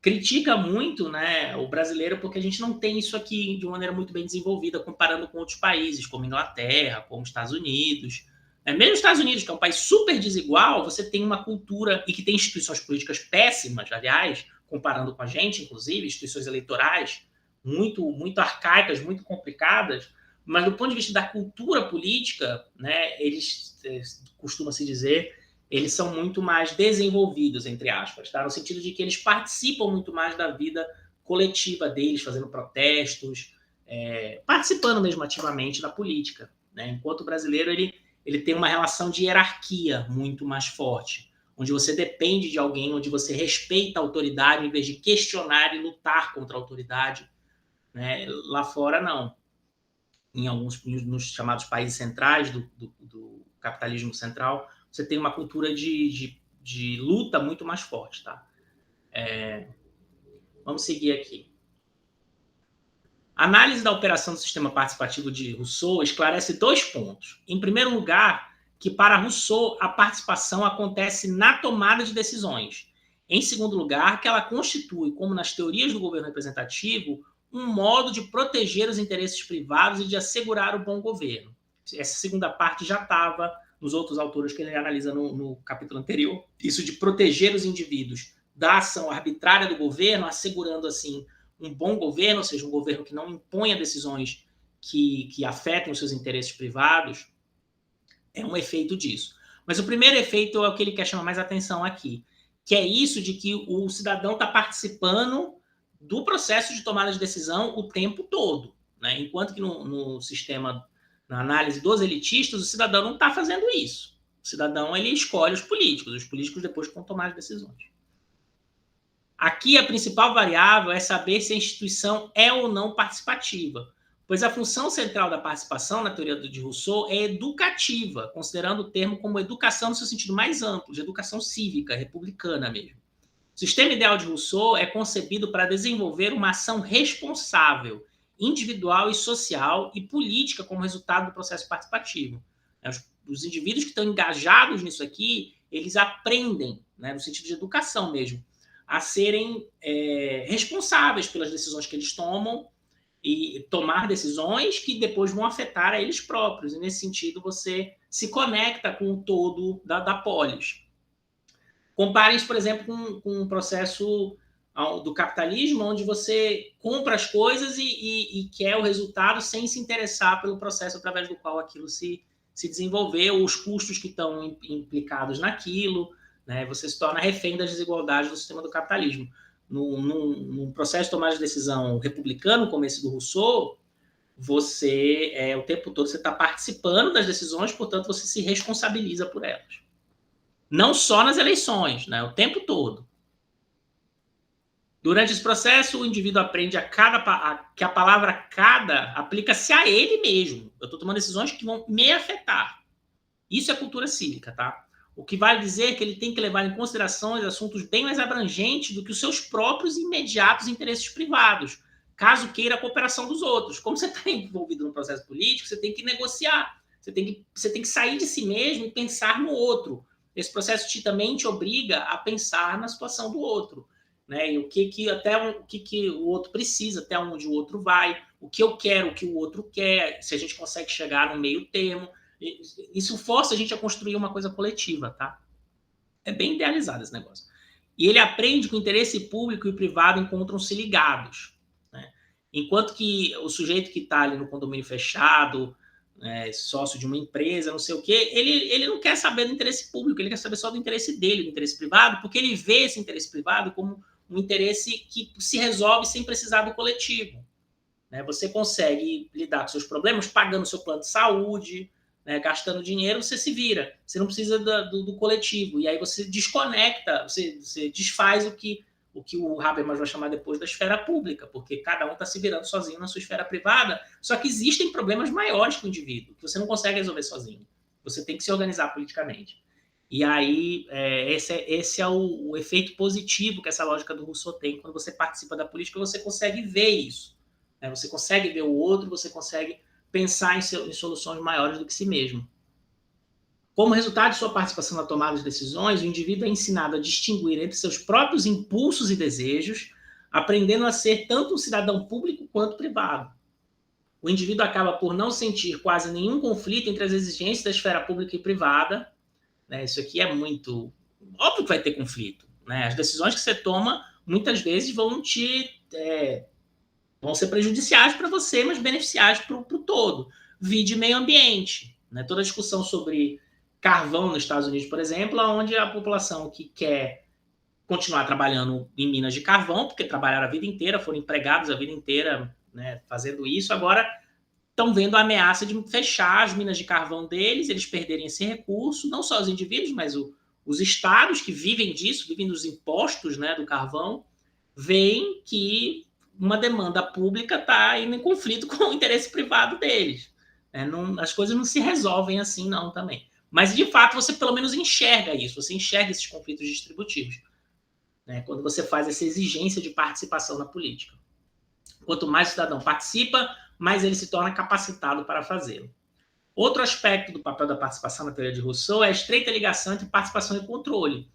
critica muito, né, o brasileiro, porque a gente não tem isso aqui de uma maneira muito bem desenvolvida, comparando com outros países, como Inglaterra, como Estados Unidos. Mesmo os Estados Unidos, que é um país super desigual, você tem uma cultura, e que tem instituições políticas péssimas, aliás, comparando com a gente, inclusive, instituições eleitorais muito, muito arcaicas, muito complicadas, mas do ponto de vista da cultura política, né, eles, costuma-se dizer, eles são muito mais desenvolvidos, entre aspas, tá? No sentido de que eles participam muito mais da vida coletiva deles, fazendo protestos, participando mesmo ativamente da política. Né? Enquanto o brasileiro, ele tem uma relação de hierarquia muito mais forte, onde você depende de alguém, onde você respeita a autoridade em vez de questionar e lutar contra a autoridade. Né? Lá fora, não. Em alguns nos chamados países centrais do capitalismo central, você tem uma cultura de luta muito mais forte. Tá? Vamos seguir aqui. A análise da operação do sistema participativo de Rousseau esclarece 2 pontos. Em primeiro lugar, que para Rousseau a participação acontece na tomada de decisões. Em segundo lugar, que ela constitui, como nas teorias do governo representativo, um modo de proteger os interesses privados e de assegurar o bom governo. Essa segunda parte já estava nos outros autores que ele analisa no capítulo anterior. Isso de proteger os indivíduos da ação arbitrária do governo, assegurando, assim, um bom governo, ou seja, um governo que não imponha decisões que afetem os seus interesses privados, é um efeito disso. Mas o primeiro efeito é o que ele quer chamar mais atenção aqui, que é isso de que o cidadão está participando do processo de tomada de decisão o tempo todo. Né? Enquanto que no sistema, na análise dos elitistas, o cidadão não está fazendo isso. O cidadão ele escolhe os políticos depois vão tomar as decisões. Aqui a principal variável é saber se a instituição é ou não participativa, pois a função central da participação, na teoria de Rousseau, é educativa, considerando o termo como educação no seu sentido mais amplo, de educação cívica, republicana mesmo. O sistema ideal de Rousseau é concebido para desenvolver uma ação responsável, individual e social e política como resultado do processo participativo. Os indivíduos que estão engajados nisso aqui, eles aprendem, né, no sentido de educação mesmo, a serem responsáveis pelas decisões que eles tomam e tomar decisões que depois vão afetar a eles próprios. E, nesse sentido, você se conecta com o todo da polis. Comparem isso, por exemplo, com um processo do capitalismo, onde você compra as coisas e quer o resultado sem se interessar pelo processo através do qual aquilo se desenvolveu, os custos que estão implicados naquilo. Né? Você se torna refém das desigualdades do sistema do capitalismo. Num processo de tomada de decisão republicano, como esse do Rousseau, você, o tempo todo, você está participando das decisões, portanto, você se responsabiliza por elas. Não só nas eleições, né? O tempo todo. Durante esse processo, o indivíduo aprende que a palavra cada aplica-se a ele mesmo. Eu estou tomando decisões que vão me afetar. Isso é cultura cívica, tá? O que vale dizer é que ele tem que levar em consideração assuntos bem mais abrangentes do que os seus próprios e imediatos interesses privados, caso queira a cooperação dos outros. Como você está envolvido no processo político, você tem que negociar, você tem que sair de si mesmo e pensar no outro. Esse processo também te obriga a pensar na situação do outro, né? E o que o outro precisa, até onde o outro vai, o que eu quero, o que o outro quer, se a gente consegue chegar no meio termo. Isso força a gente a construir uma coisa coletiva, tá? É bem idealizado esse negócio. E ele aprende que o interesse público e o privado encontram-se ligados, né? Enquanto que o sujeito que está ali no condomínio fechado, sócio de uma empresa, não sei o quê, ele não quer saber do interesse público, ele quer saber só do interesse dele, do interesse privado, porque ele vê esse interesse privado como um interesse que se resolve sem precisar do coletivo, né? Você consegue lidar com seus problemas pagando seu plano de saúde, né, gastando dinheiro, você se vira. Você não precisa do coletivo. E aí você desconecta, você desfaz o que o Habermas vai chamar depois da esfera pública, porque cada um está se virando sozinho na sua esfera privada, só que existem problemas maiores que o indivíduo, que você não consegue resolver sozinho. Você tem que se organizar politicamente. E aí, esse é o efeito positivo que essa lógica do Rousseau tem. Quando você participa da política, você consegue ver isso, né? Você consegue ver o outro, você consegue pensar em soluções maiores do que si mesmo. Como resultado de sua participação na tomada de decisões, o indivíduo é ensinado a distinguir entre seus próprios impulsos e desejos, aprendendo a ser tanto um cidadão público quanto privado. O indivíduo acaba por não sentir quase nenhum conflito entre as exigências da esfera pública e privada, né? Isso aqui é muito... Óbvio que vai ter conflito, né? As decisões que você toma, muitas vezes, vão ser prejudiciais para você, mas beneficiais para o todo. Vide meio ambiente, né? Toda a discussão sobre carvão nos Estados Unidos, por exemplo, onde a população que quer continuar trabalhando em minas de carvão, porque trabalharam a vida inteira, foram empregados a vida inteira, né, fazendo isso, agora estão vendo a ameaça de fechar as minas de carvão deles, eles perderem esse recurso, não só os indivíduos, mas os estados que vivem disso, vivem dos impostos, né, do carvão, veem que uma demanda pública está indo em conflito com o interesse privado deles. As coisas não se resolvem assim, não, também. Mas, de fato, você pelo menos enxerga isso, você enxerga esses conflitos distributivos, né, quando você faz essa exigência de participação na política. Quanto mais o cidadão participa, mais ele se torna capacitado para fazê-lo. Outro aspecto do papel da participação na teoria de Rousseau é a estreita ligação entre participação e controle.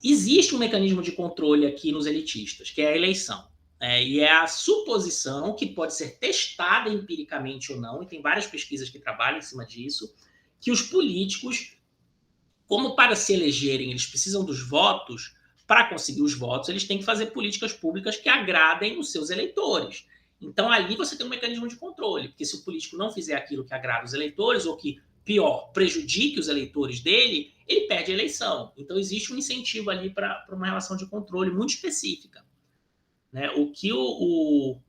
Existe um mecanismo de controle aqui nos elitistas, que é a eleição. E é a suposição, que pode ser testada empiricamente ou não, e tem várias pesquisas que trabalham em cima disso, que os políticos, como para se elegerem, eles precisam dos votos, para conseguir os votos, eles têm que fazer políticas públicas que agradem os seus eleitores. Então, ali você tem um mecanismo de controle, porque se o político não fizer aquilo que agrada os eleitores, ou que, pior, prejudique os eleitores dele, ele perde a eleição. Então, existe um incentivo ali para uma relação de controle muito específica, né? O que o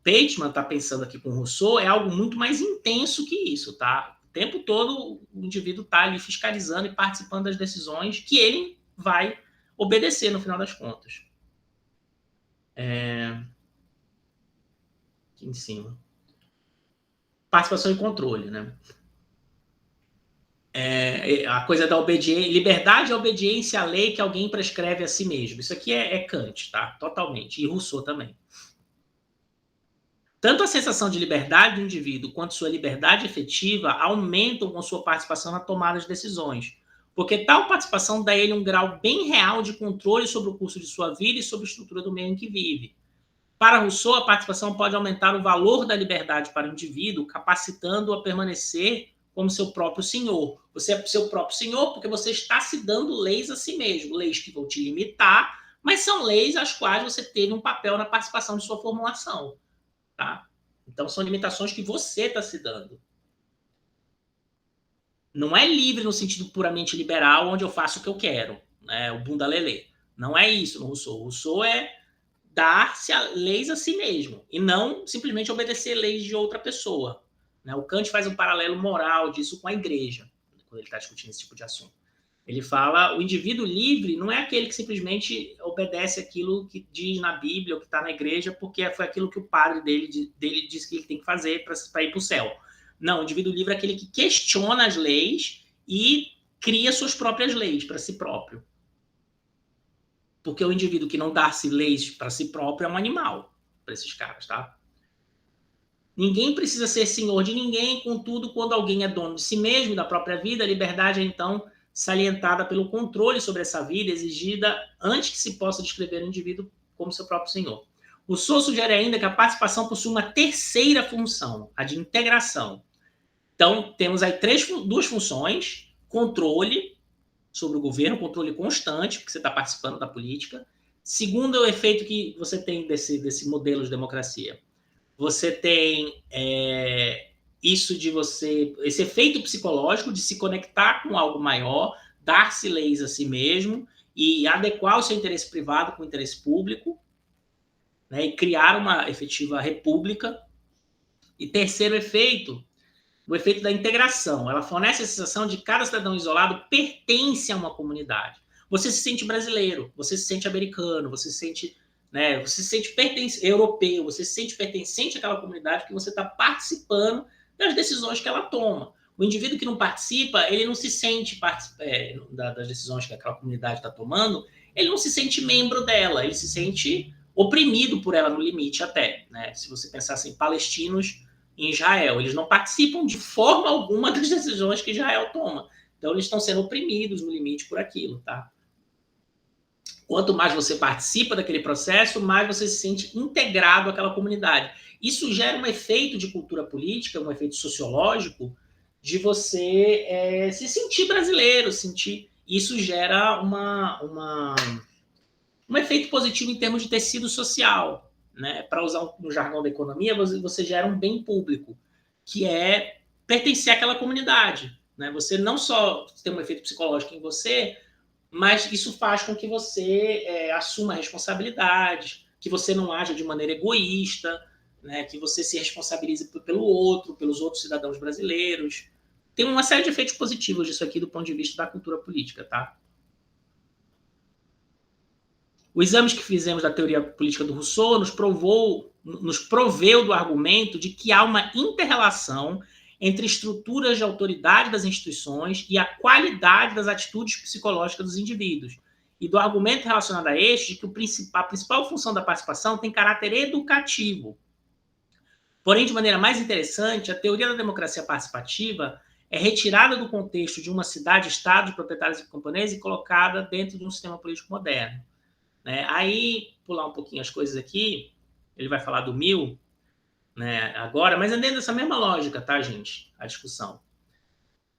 Pateman está pensando aqui com o Rousseau é algo muito mais intenso que isso, tá? O tempo todo o indivíduo está ali fiscalizando e participando das decisões que ele vai obedecer no final das contas. Aqui em cima. Participação e controle, né? A coisa da obediência, liberdade e obediência à lei que alguém prescreve a si mesmo. Isso aqui é Kant, tá? Totalmente. E Rousseau também. Tanto a sensação de liberdade do indivíduo quanto sua liberdade efetiva aumentam com sua participação na tomada de decisões, porque tal participação dá a ele um grau bem real de controle sobre o curso de sua vida e sobre a estrutura do meio em que vive. Para Rousseau, a participação pode aumentar o valor da liberdade para o indivíduo, capacitando-o a permanecer como seu próprio senhor. Você é seu próprio senhor porque você está se dando leis a si mesmo, leis que vão te limitar, mas são leis às quais você teve um papel na participação de sua formulação. Tá? Então, são limitações que você está se dando. Não é livre no sentido puramente liberal, onde eu faço o que eu quero, né? O bunda lelê. Não é isso no Rousseau. O Rousseau é dar-se leis a si mesmo e não simplesmente obedecer leis de outra pessoa, né? O Kant faz um paralelo moral disso com a igreja, quando ele está discutindo esse tipo de assunto. Ele fala, o indivíduo livre não é aquele que simplesmente obedece aquilo que diz na Bíblia ou que está na igreja porque foi aquilo que o padre dele disse que ele tem que fazer para ir para o céu. Não, o indivíduo livre é aquele que questiona as leis e cria suas próprias leis para si próprio. Porque o indivíduo que não dá-se leis para si próprio é um animal, para esses caras, tá? Ninguém precisa ser senhor de ninguém, contudo, quando alguém é dono de si mesmo, da própria vida, a liberdade é, então, salientada pelo controle sobre essa vida, exigida antes que se possa descrever o indivíduo como seu próprio senhor. O Rousseau sugere ainda que a participação possui uma terceira função, a de integração. Então, temos aí duas funções: controle sobre o governo, controle constante, porque você está participando da política. Segundo é o efeito que você tem desse modelo de democracia. Você tem isso de você, esse efeito psicológico de se conectar com algo maior, dar-se leis a si mesmo e adequar o seu interesse privado com o interesse público, né, e criar uma efetiva república. E terceiro efeito, o efeito da integração. Ela fornece a sensação de que cada cidadão isolado pertence a uma comunidade. Você se sente brasileiro, você se sente americano, você se sente, né, você se sente europeu, você se sente pertencente àquela comunidade porque você está participando das decisões que ela toma. O indivíduo que não participa, ele não se sente das decisões que aquela comunidade está tomando, ele não se sente membro dela, ele se sente oprimido por ela no limite até. Né? Se você pensar assim, palestinos em Israel, eles não participam de forma alguma das decisões que Israel toma. Então, eles estão sendo oprimidos no limite por aquilo, tá? Quanto mais você participa daquele processo, mais você se sente integrado àquela comunidade. Isso gera um efeito de cultura política, um efeito sociológico, de você se sentir brasileiro, sentir. Isso gera um efeito positivo em termos de tecido social. Né? Para usar um jargão da economia, você gera um bem público, que é pertencer àquela comunidade. Né? Você não só tem um efeito psicológico em você, mas isso faz com que você assuma responsabilidades, que você não haja de maneira egoísta, né? Que você se responsabilize pelo outro, pelos outros cidadãos brasileiros. Tem uma série de efeitos positivos disso aqui do ponto de vista da cultura política, tá? O exame que fizemos da teoria política do Rousseau nos proveu do argumento de que há uma inter-relação entre estruturas de autoridade das instituições e a qualidade das atitudes psicológicas dos indivíduos. E do argumento relacionado a este, de que a principal função da participação tem caráter educativo. Porém, de maneira mais interessante, a teoria da democracia participativa é retirada do contexto de uma cidade-estado de proprietários e camponeses e colocada dentro de um sistema político moderno. Né? Aí, pular um pouquinho as coisas aqui, ele vai falar do Mill, né, agora, mas é dentro dessa mesma lógica, tá, gente? A discussão.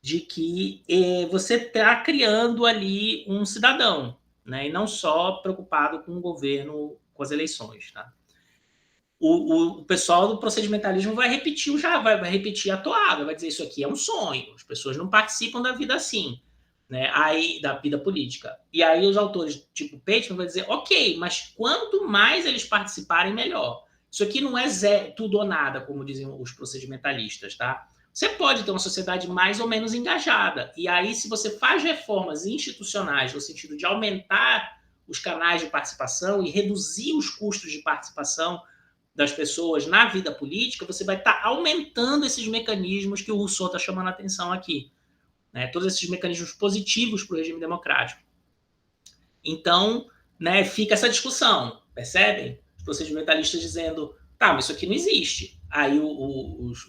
De que você está criando ali um cidadão, né, e não só preocupado com o governo, com as eleições, tá? O pessoal do procedimentalismo vai repetir vai repetir a toada, vai dizer isso aqui é um sonho, as pessoas não participam da vida assim. Né, aí, da vida política. E aí os autores, tipo Pateman, vão dizer, ok, mas quanto mais eles participarem, melhor. Isso aqui não é tudo ou nada, como dizem os procedimentalistas, tá? Você pode ter uma sociedade mais ou menos engajada. E aí, se você faz reformas institucionais no sentido de aumentar os canais de participação e reduzir os custos de participação das pessoas na vida política, você vai estar aumentando esses mecanismos que o Rousseau está chamando a atenção aqui. Né, todos esses mecanismos positivos para o regime democrático. Então, né, fica essa discussão, percebem? Os procedimentalistas dizendo, tá, mas isso aqui não existe. Aí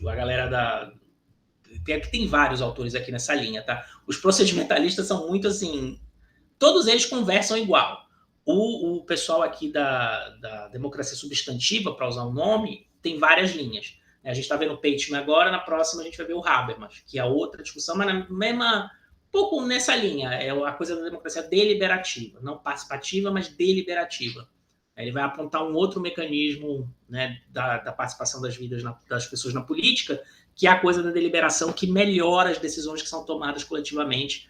a galera da... Tem vários autores aqui nessa linha, tá? Os procedimentalistas são muito assim... Todos eles conversam igual. O pessoal aqui da democracia substantiva, para usar o nome, tem várias linhas. A gente está vendo o Pateman agora, na próxima a gente vai ver o Habermas, que é outra discussão, mas na mesma, pouco nessa linha, é a coisa da democracia deliberativa, não participativa, mas deliberativa. Ele vai apontar um outro mecanismo, né, da participação das vidas das pessoas na política, que é a coisa da deliberação, que melhora as decisões que são tomadas coletivamente.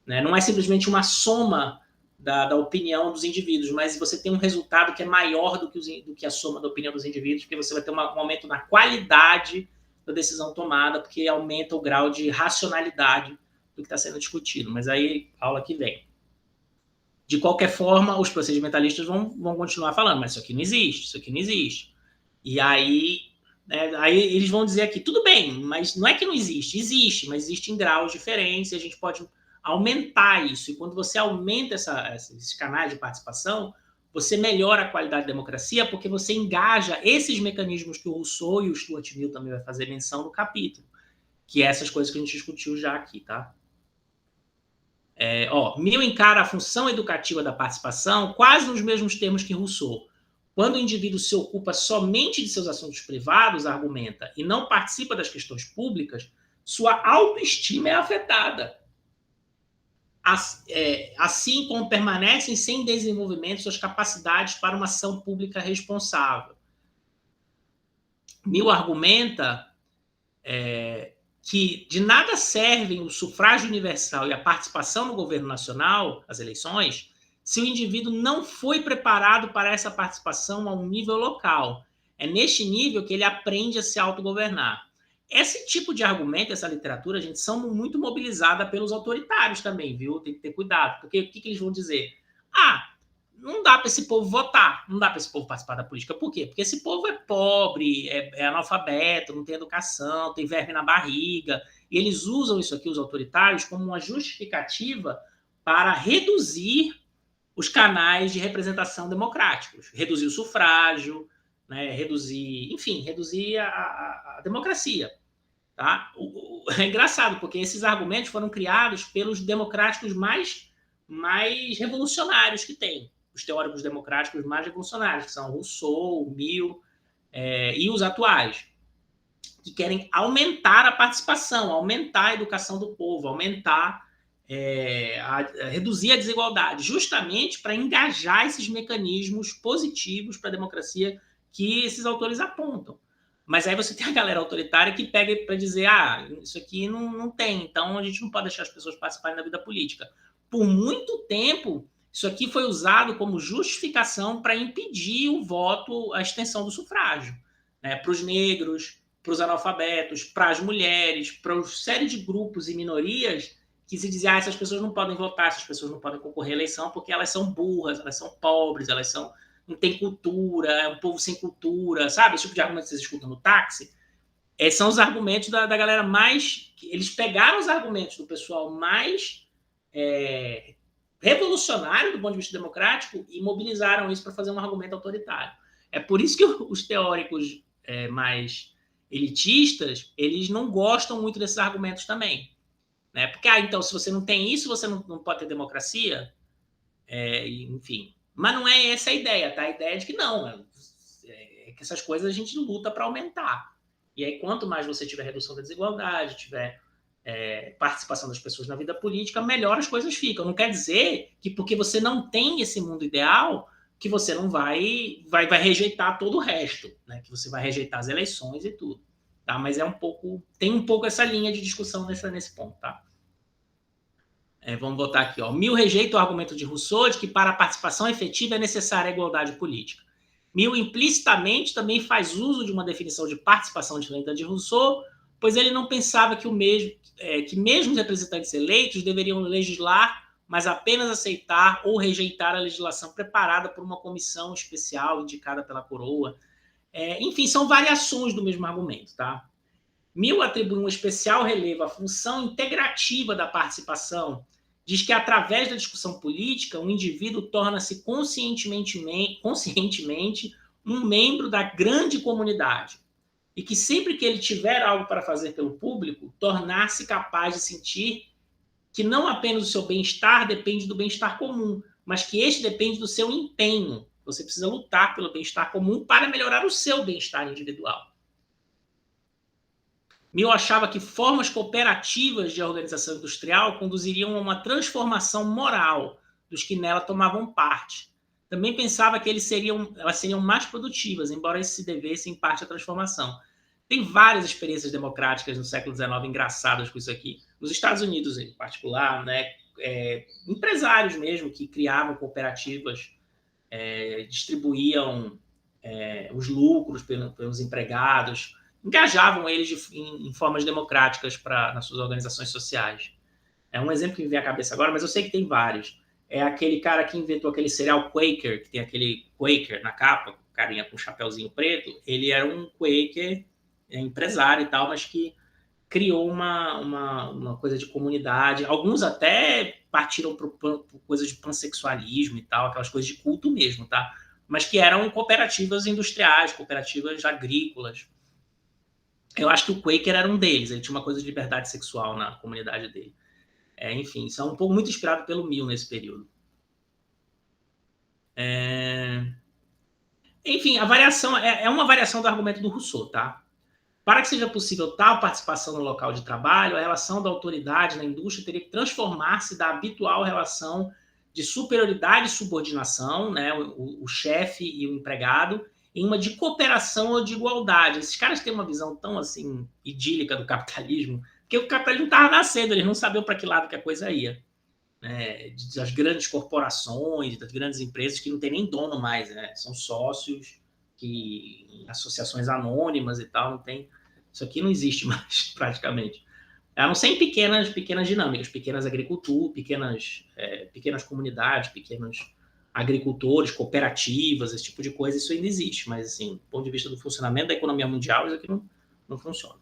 Né? Não é simplesmente uma soma da opinião dos indivíduos, mas você tem um resultado que é maior do que a soma da opinião dos indivíduos, porque você vai ter um aumento na qualidade da decisão tomada, porque aumenta o grau de racionalidade do que está sendo discutido. Mas aí, aula que vem. De qualquer forma, os procedimentalistas vão continuar falando, mas isso aqui não existe, isso aqui não existe. E aí, né? Aí eles vão dizer aqui, tudo bem, mas não é que não existe, mas existe em graus diferentes e a gente pode aumentar isso. E quando você aumenta esses canais de participação, você melhora a qualidade da democracia porque você engaja esses mecanismos que o Rousseau e o Stuart Mill também vai fazer menção no capítulo, que é essas coisas que a gente discutiu já aqui, tá? Mill encara a função educativa da participação quase nos mesmos termos que Rousseau. Quando o indivíduo se ocupa somente de seus assuntos privados, argumenta, e não participa das questões públicas, sua autoestima é afetada. Assim como permanecem sem desenvolvimento suas capacidades para uma ação pública responsável. Mill argumenta que de nada servem o sufrágio universal e a participação no governo nacional, as eleições, se o indivíduo não foi preparado para essa participação a um nível local. É neste nível que ele aprende a se autogovernar. Esse tipo de argumento, essa literatura, gente, são muito mobilizada pelos autoritários também, viu? Tem que ter cuidado, porque o que eles vão dizer? Não dá para esse povo votar, não dá para esse povo participar da política. Por quê? Porque esse povo é pobre, é analfabeto, não tem educação, tem verme na barriga. E eles usam isso aqui, os autoritários, como uma justificativa para reduzir os canais de representação democráticos. Reduzir o sufrágio, né? reduzir a democracia. Tá? É engraçado, porque esses argumentos foram criados pelos democráticos mais revolucionários que tem. Os teóricos democráticos mais revolucionários, que são Rousseau, Mill e os atuais, que querem aumentar a participação, aumentar a educação do povo, reduzir a desigualdade, justamente para engajar esses mecanismos positivos para a democracia que esses autores apontam. Mas aí você tem a galera autoritária que pega para dizer isso aqui não tem, então a gente não pode deixar as pessoas participarem da vida política. Por muito tempo, isso aqui foi usado como justificação para impedir o voto, a extensão do sufrágio, né? Para os negros, para os analfabetos, para as mulheres, para uma série de grupos e minorias que se dizia essas pessoas não podem votar, essas pessoas não podem concorrer à eleição porque elas são burras, elas são pobres, não têm cultura, é um povo sem cultura, sabe? Esse tipo de argumento que vocês escutam no táxi. São os argumentos da galera mais... Eles pegaram os argumentos do pessoal mais revolucionário do ponto de vista democrático e mobilizaram isso para fazer um argumento autoritário. É por isso que os teóricos mais elitistas, eles não gostam muito desses argumentos também. Né? Porque, então, se você não tem isso, você não pode ter democracia? Enfim. Mas não é essa a ideia, tá? A ideia é de que não. Que essas coisas a gente luta para aumentar. E aí, quanto mais você tiver redução da desigualdade, tiver participação das pessoas na vida política, melhor as coisas ficam. Não quer dizer que porque você não tem esse mundo ideal, que você não vai rejeitar todo o resto, né? Que você vai rejeitar as eleições e tudo. Tá? Mas tem um pouco essa linha de discussão nesse ponto, tá? Vamos botar aqui, ó. Mill rejeita o argumento de Rousseau de que para a participação efetiva é necessária a igualdade política. Mill implicitamente também faz uso de uma definição de participação diferente da de Rousseau, pois ele não pensava que mesmo os representantes eleitos deveriam legislar, mas apenas aceitar ou rejeitar a legislação preparada por uma comissão especial indicada pela coroa. Enfim, são variações do mesmo argumento, tá? Mill atribui um especial relevo à função integrativa da participação. Diz que, através da discussão política, um indivíduo torna-se conscientemente um membro da grande comunidade. E que, sempre que ele tiver algo para fazer pelo público, tornar-se capaz de sentir que não apenas o seu bem-estar depende do bem-estar comum, mas que este depende do seu empenho. Você precisa lutar pelo bem-estar comum para melhorar o seu bem-estar individual. Mill achava que formas cooperativas de organização industrial conduziriam a uma transformação moral dos que nela tomavam parte. Também pensava que elas seriam mais produtivas, embora isso se devesse em parte à transformação. Tem várias experiências democráticas no século XIX engraçadas com isso aqui. Nos Estados Unidos, em particular, né, empresários mesmo que criavam cooperativas, distribuíam os lucros pelos empregados, engajavam eles em formas democráticas nas suas organizações sociais. É um exemplo que me vem à cabeça agora, mas eu sei que tem vários. É aquele cara que inventou aquele cereal Quaker, que tem aquele Quaker na capa, carinha com um chapéuzinho preto. Ele era um Quaker empresário e tal, mas que criou uma coisa de comunidade. Alguns até partiram por coisas de pansexualismo e tal, aquelas coisas de culto mesmo, tá? Mas que eram cooperativas industriais, cooperativas agrícolas. Eu acho que o Quaker era um deles, ele tinha uma coisa de liberdade sexual na comunidade dele. Enfim, isso é um pouco muito inspirado pelo Mill nesse período. Enfim, a variação é uma variação do argumento do Rousseau, tá? Para que seja possível tal participação no local de trabalho, a relação da autoridade na indústria teria que transformar-se da habitual relação de superioridade e subordinação, né, o chefe e o empregado, em uma de cooperação ou de igualdade. Esses caras têm uma visão tão assim idílica do capitalismo, porque o capitalismo estava nascendo, eles não sabiam para que lado que a coisa ia. Né, das grandes corporações, das grandes empresas que não tem nem dono mais, né, são sócios, que associações anônimas e tal, não tem. Isso aqui não existe mais, praticamente. A não ser em pequenas dinâmicas, pequenas agriculturas, pequenas comunidades, pequenos agricultores, cooperativas, esse tipo de coisa, isso ainda existe. Mas, assim, do ponto de vista do funcionamento da economia mundial, isso aqui não funciona.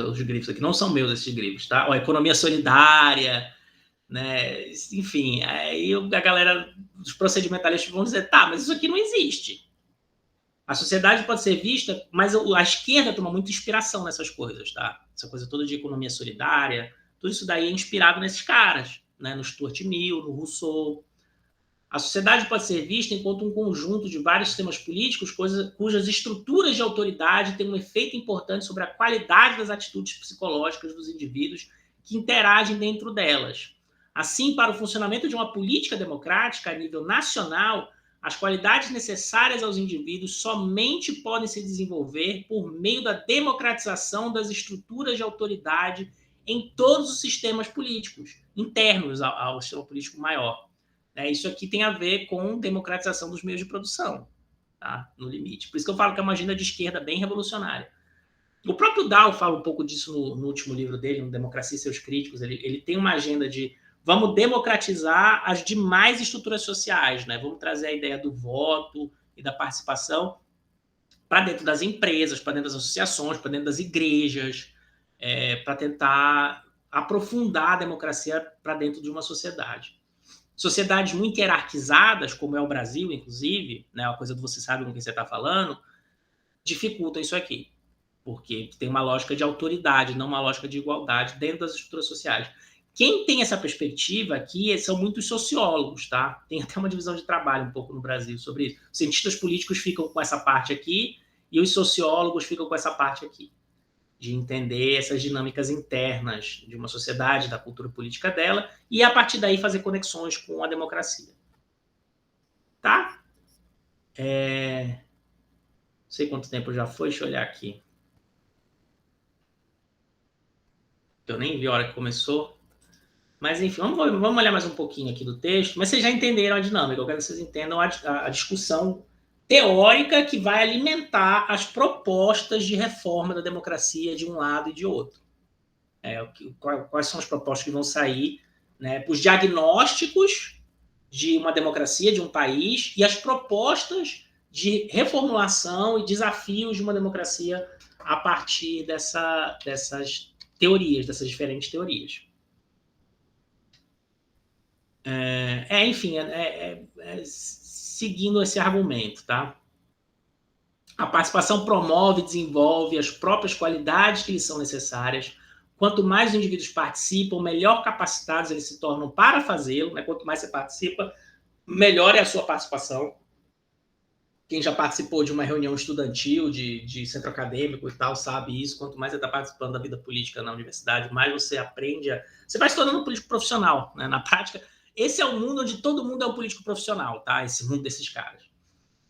Os grifos aqui não são meus, esses grifos, tá? A economia solidária, né? Enfim, aí a galera, os procedimentalistas vão dizer, tá, mas isso aqui não existe. A sociedade pode ser vista, mas a esquerda toma muita inspiração nessas coisas, tá? Essa coisa toda de economia solidária, tudo isso daí é inspirado nesses caras, né? No Stuart Mill, no Rousseau. A sociedade pode ser vista enquanto um conjunto de vários sistemas políticos cujas estruturas de autoridade têm um efeito importante sobre a qualidade das atitudes psicológicas dos indivíduos que interagem dentro delas. Assim, para o funcionamento de uma política democrática a nível nacional, as qualidades necessárias aos indivíduos somente podem se desenvolver por meio da democratização das estruturas de autoridade em todos os sistemas políticos internos ao sistema político maior. Isso aqui tem a ver com democratização dos meios de produção, tá? No limite. Por isso que eu falo que é uma agenda de esquerda bem revolucionária. O próprio Dow fala um pouco disso no último livro dele, no Democracia e Seus Críticos. Ele tem uma agenda de vamos democratizar as demais estruturas sociais, né? Vamos trazer a ideia do voto e da participação para dentro das empresas, para dentro das associações, para dentro das igrejas, para tentar aprofundar a democracia para dentro de uma sociedade. Sociedades muito hierarquizadas, como é o Brasil, inclusive, né, a coisa do você sabe com quem você está falando, dificulta isso aqui, porque tem uma lógica de autoridade, não uma lógica de igualdade dentro das estruturas sociais. Quem tem essa perspectiva aqui são muitos sociólogos, tá? Tem até uma divisão de trabalho um pouco no Brasil sobre isso. Os cientistas políticos ficam com essa parte aqui e os sociólogos ficam com essa parte aqui, de entender essas dinâmicas internas de uma sociedade, da cultura política dela, e a partir daí fazer conexões com a democracia. Tá? Não sei quanto tempo já foi, deixa eu olhar aqui. Eu nem vi a hora que começou. Mas, enfim, vamos olhar mais um pouquinho aqui do texto. Mas vocês já entenderam a dinâmica. Eu quero que vocês entendam a discussão teórica que vai alimentar as propostas de reforma da democracia de um lado e de outro. Quais são as propostas que vão sair, né, os diagnósticos de uma democracia, de um país, e as propostas de reformulação e desafios de uma democracia a partir dessas teorias, dessas diferentes teorias. Enfim, seguindo esse argumento, tá? A participação promove e desenvolve as próprias qualidades que lhes são necessárias. Quanto mais os indivíduos participam, melhor capacitados eles se tornam para fazê-lo, né? Quanto mais você participa, melhor é a sua participação. Quem já participou de uma reunião estudantil, de centro acadêmico e tal, sabe isso. Quanto mais você está participando da vida política na universidade, mais você aprende Você vai se tornando um político profissional, né? Na prática, esse é o mundo onde todo mundo é um político profissional, tá? Esse mundo desses caras.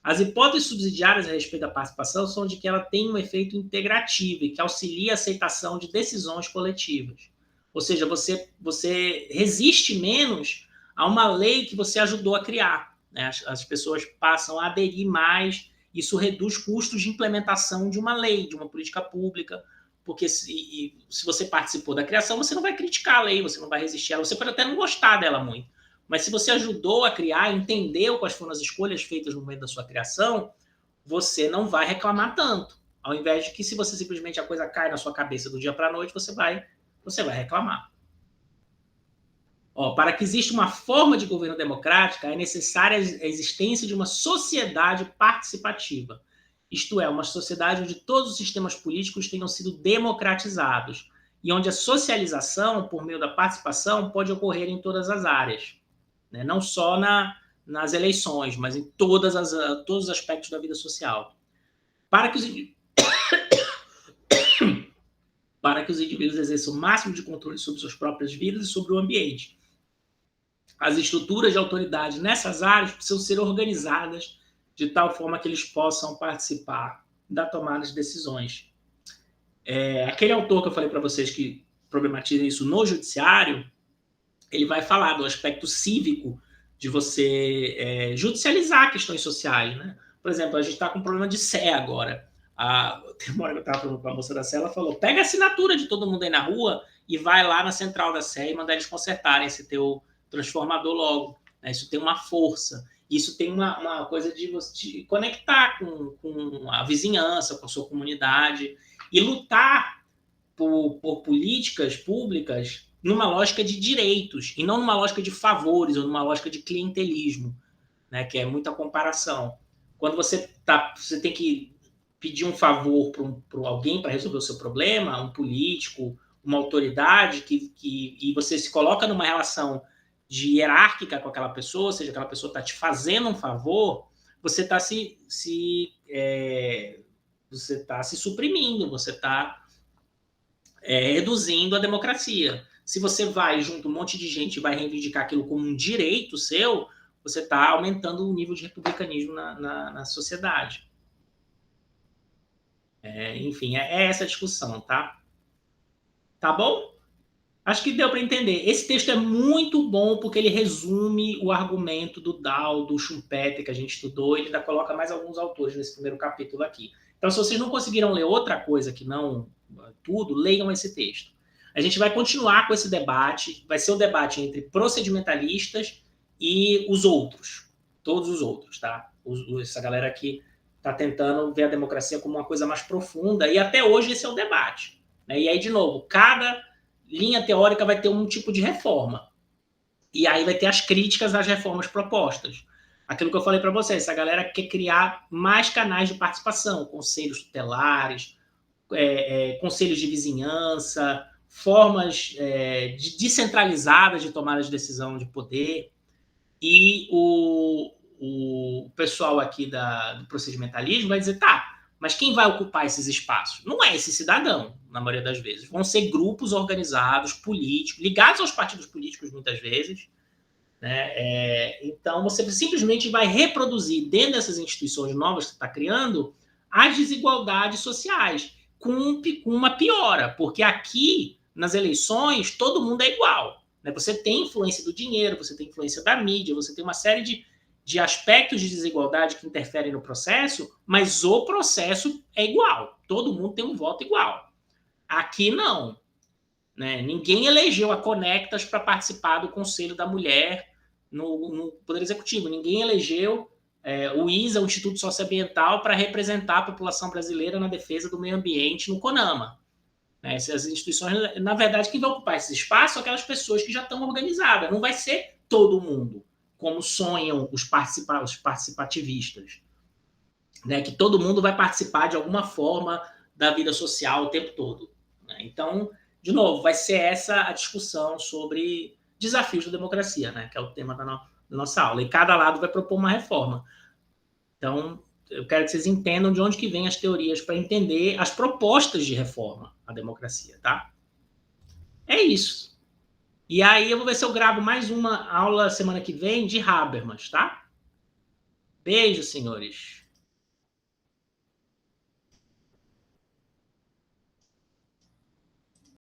As hipóteses subsidiárias a respeito da participação são de que ela tem um efeito integrativo e que auxilia a aceitação de decisões coletivas. Ou seja, você resiste menos a uma lei que você ajudou a criar, né? As pessoas passam a aderir mais, isso reduz custos de implementação de uma lei, de uma política pública, porque se você participou da criação, você não vai criticar a lei, você não vai resistir a ela, você pode até não gostar dela muito. Mas se você ajudou a criar, entendeu quais foram as escolhas feitas no momento da sua criação, você não vai reclamar tanto. Ao invés de que, se você simplesmente a coisa cai na sua cabeça do dia para a noite, você vai reclamar. Ó, para que exista uma forma de governo democrática, é necessária a existência de uma sociedade participativa. Isto é, uma sociedade onde todos os sistemas políticos tenham sido democratizados e onde a socialização, por meio da participação, pode ocorrer em todas as áreas, né? Não só nas eleições, mas em todos os aspectos da vida social. Para que os indivíduos exerçam o máximo de controle sobre suas próprias vidas e sobre o ambiente. As estruturas de autoridade nessas áreas precisam ser organizadas de tal forma que eles possam participar da tomada de decisões. Aquele autor que eu falei para vocês que problematiza isso no judiciário, ele vai falar do aspecto cívico de você judicializar questões sociais, né? Por exemplo, a gente está com um problema de sé agora. Tem uma hora que eu estava falando com a moça da sé, ela falou, pega a assinatura de todo mundo aí na rua e vai lá na central da sé e manda eles consertarem esse teu transformador logo. Né? Isso tem uma força. Isso tem uma coisa de você te conectar com a vizinhança, com a sua comunidade e lutar por políticas públicas numa lógica de direitos e não numa lógica de favores ou numa lógica de clientelismo, né? Que é muita comparação. Quando você tem que pedir um favor para alguém para resolver o seu problema, um político, uma autoridade, e você se coloca numa relação de hierárquica com aquela pessoa, ou seja, aquela pessoa está te fazendo um favor, você está você tá se suprimindo, você está reduzindo a democracia. Se você vai junto um monte de gente e vai reivindicar aquilo como um direito seu, você está aumentando o nível de republicanismo na sociedade. Enfim, é essa a discussão, tá? Tá bom? Acho que deu para entender. Esse texto é muito bom porque ele resume o argumento do Dow, do Schumpeter, que a gente estudou. Ele ainda coloca mais alguns autores nesse primeiro capítulo aqui. Então, se vocês não conseguiram ler outra coisa que não tudo, leiam esse texto. A gente vai continuar com esse debate. Vai ser o debate entre procedimentalistas e os outros. Todos os outros, tá? Essa galera aqui está tentando ver a democracia como uma coisa mais profunda. E até hoje esse é o debate. Né? E aí, de novo, cada linha teórica vai ter um tipo de reforma. E aí vai ter as críticas às reformas propostas. Aquilo que eu falei para vocês, essa galera quer criar mais canais de participação, conselhos tutelares, conselhos de vizinhança, formas descentralizadas de tomada de decisão de poder. E o pessoal aqui do procedimentalismo vai dizer, tá, mas quem vai ocupar esses espaços? Não é esse cidadão, na maioria das vezes. Vão ser grupos organizados, políticos, ligados aos partidos políticos, muitas vezes. Né? Então, você simplesmente vai reproduzir, dentro dessas instituições novas que você está criando, as desigualdades sociais, com uma piora. Porque aqui, nas eleições, todo mundo é igual. Né? Você tem influência do dinheiro, você tem influência da mídia, você tem uma série de aspectos de desigualdade que interferem no processo, mas o processo é igual. Todo mundo tem um voto igual. Aqui não. Né? Ninguém elegeu a Conectas para participar do Conselho da Mulher no Poder Executivo. Ninguém elegeu o ISA, o Instituto Socioambiental, para representar a população brasileira na defesa do meio ambiente no CONAMA. Né? Essas instituições, na verdade, quem vai ocupar esse espaço são aquelas pessoas que já estão organizadas. Não vai ser todo mundo, como sonham os participativistas. Né? Que todo mundo vai participar de alguma forma da vida social o tempo todo. Né? Então, de novo, vai ser essa a discussão sobre desafios da democracia, né? Que é o tema da nossa aula. E cada lado vai propor uma reforma. Então, eu quero que vocês entendam de onde que vêm as teorias para entender as propostas de reforma à democracia, tá? É isso. E aí eu vou ver se eu gravo mais uma aula semana que vem de Habermas, tá? Beijo, senhores.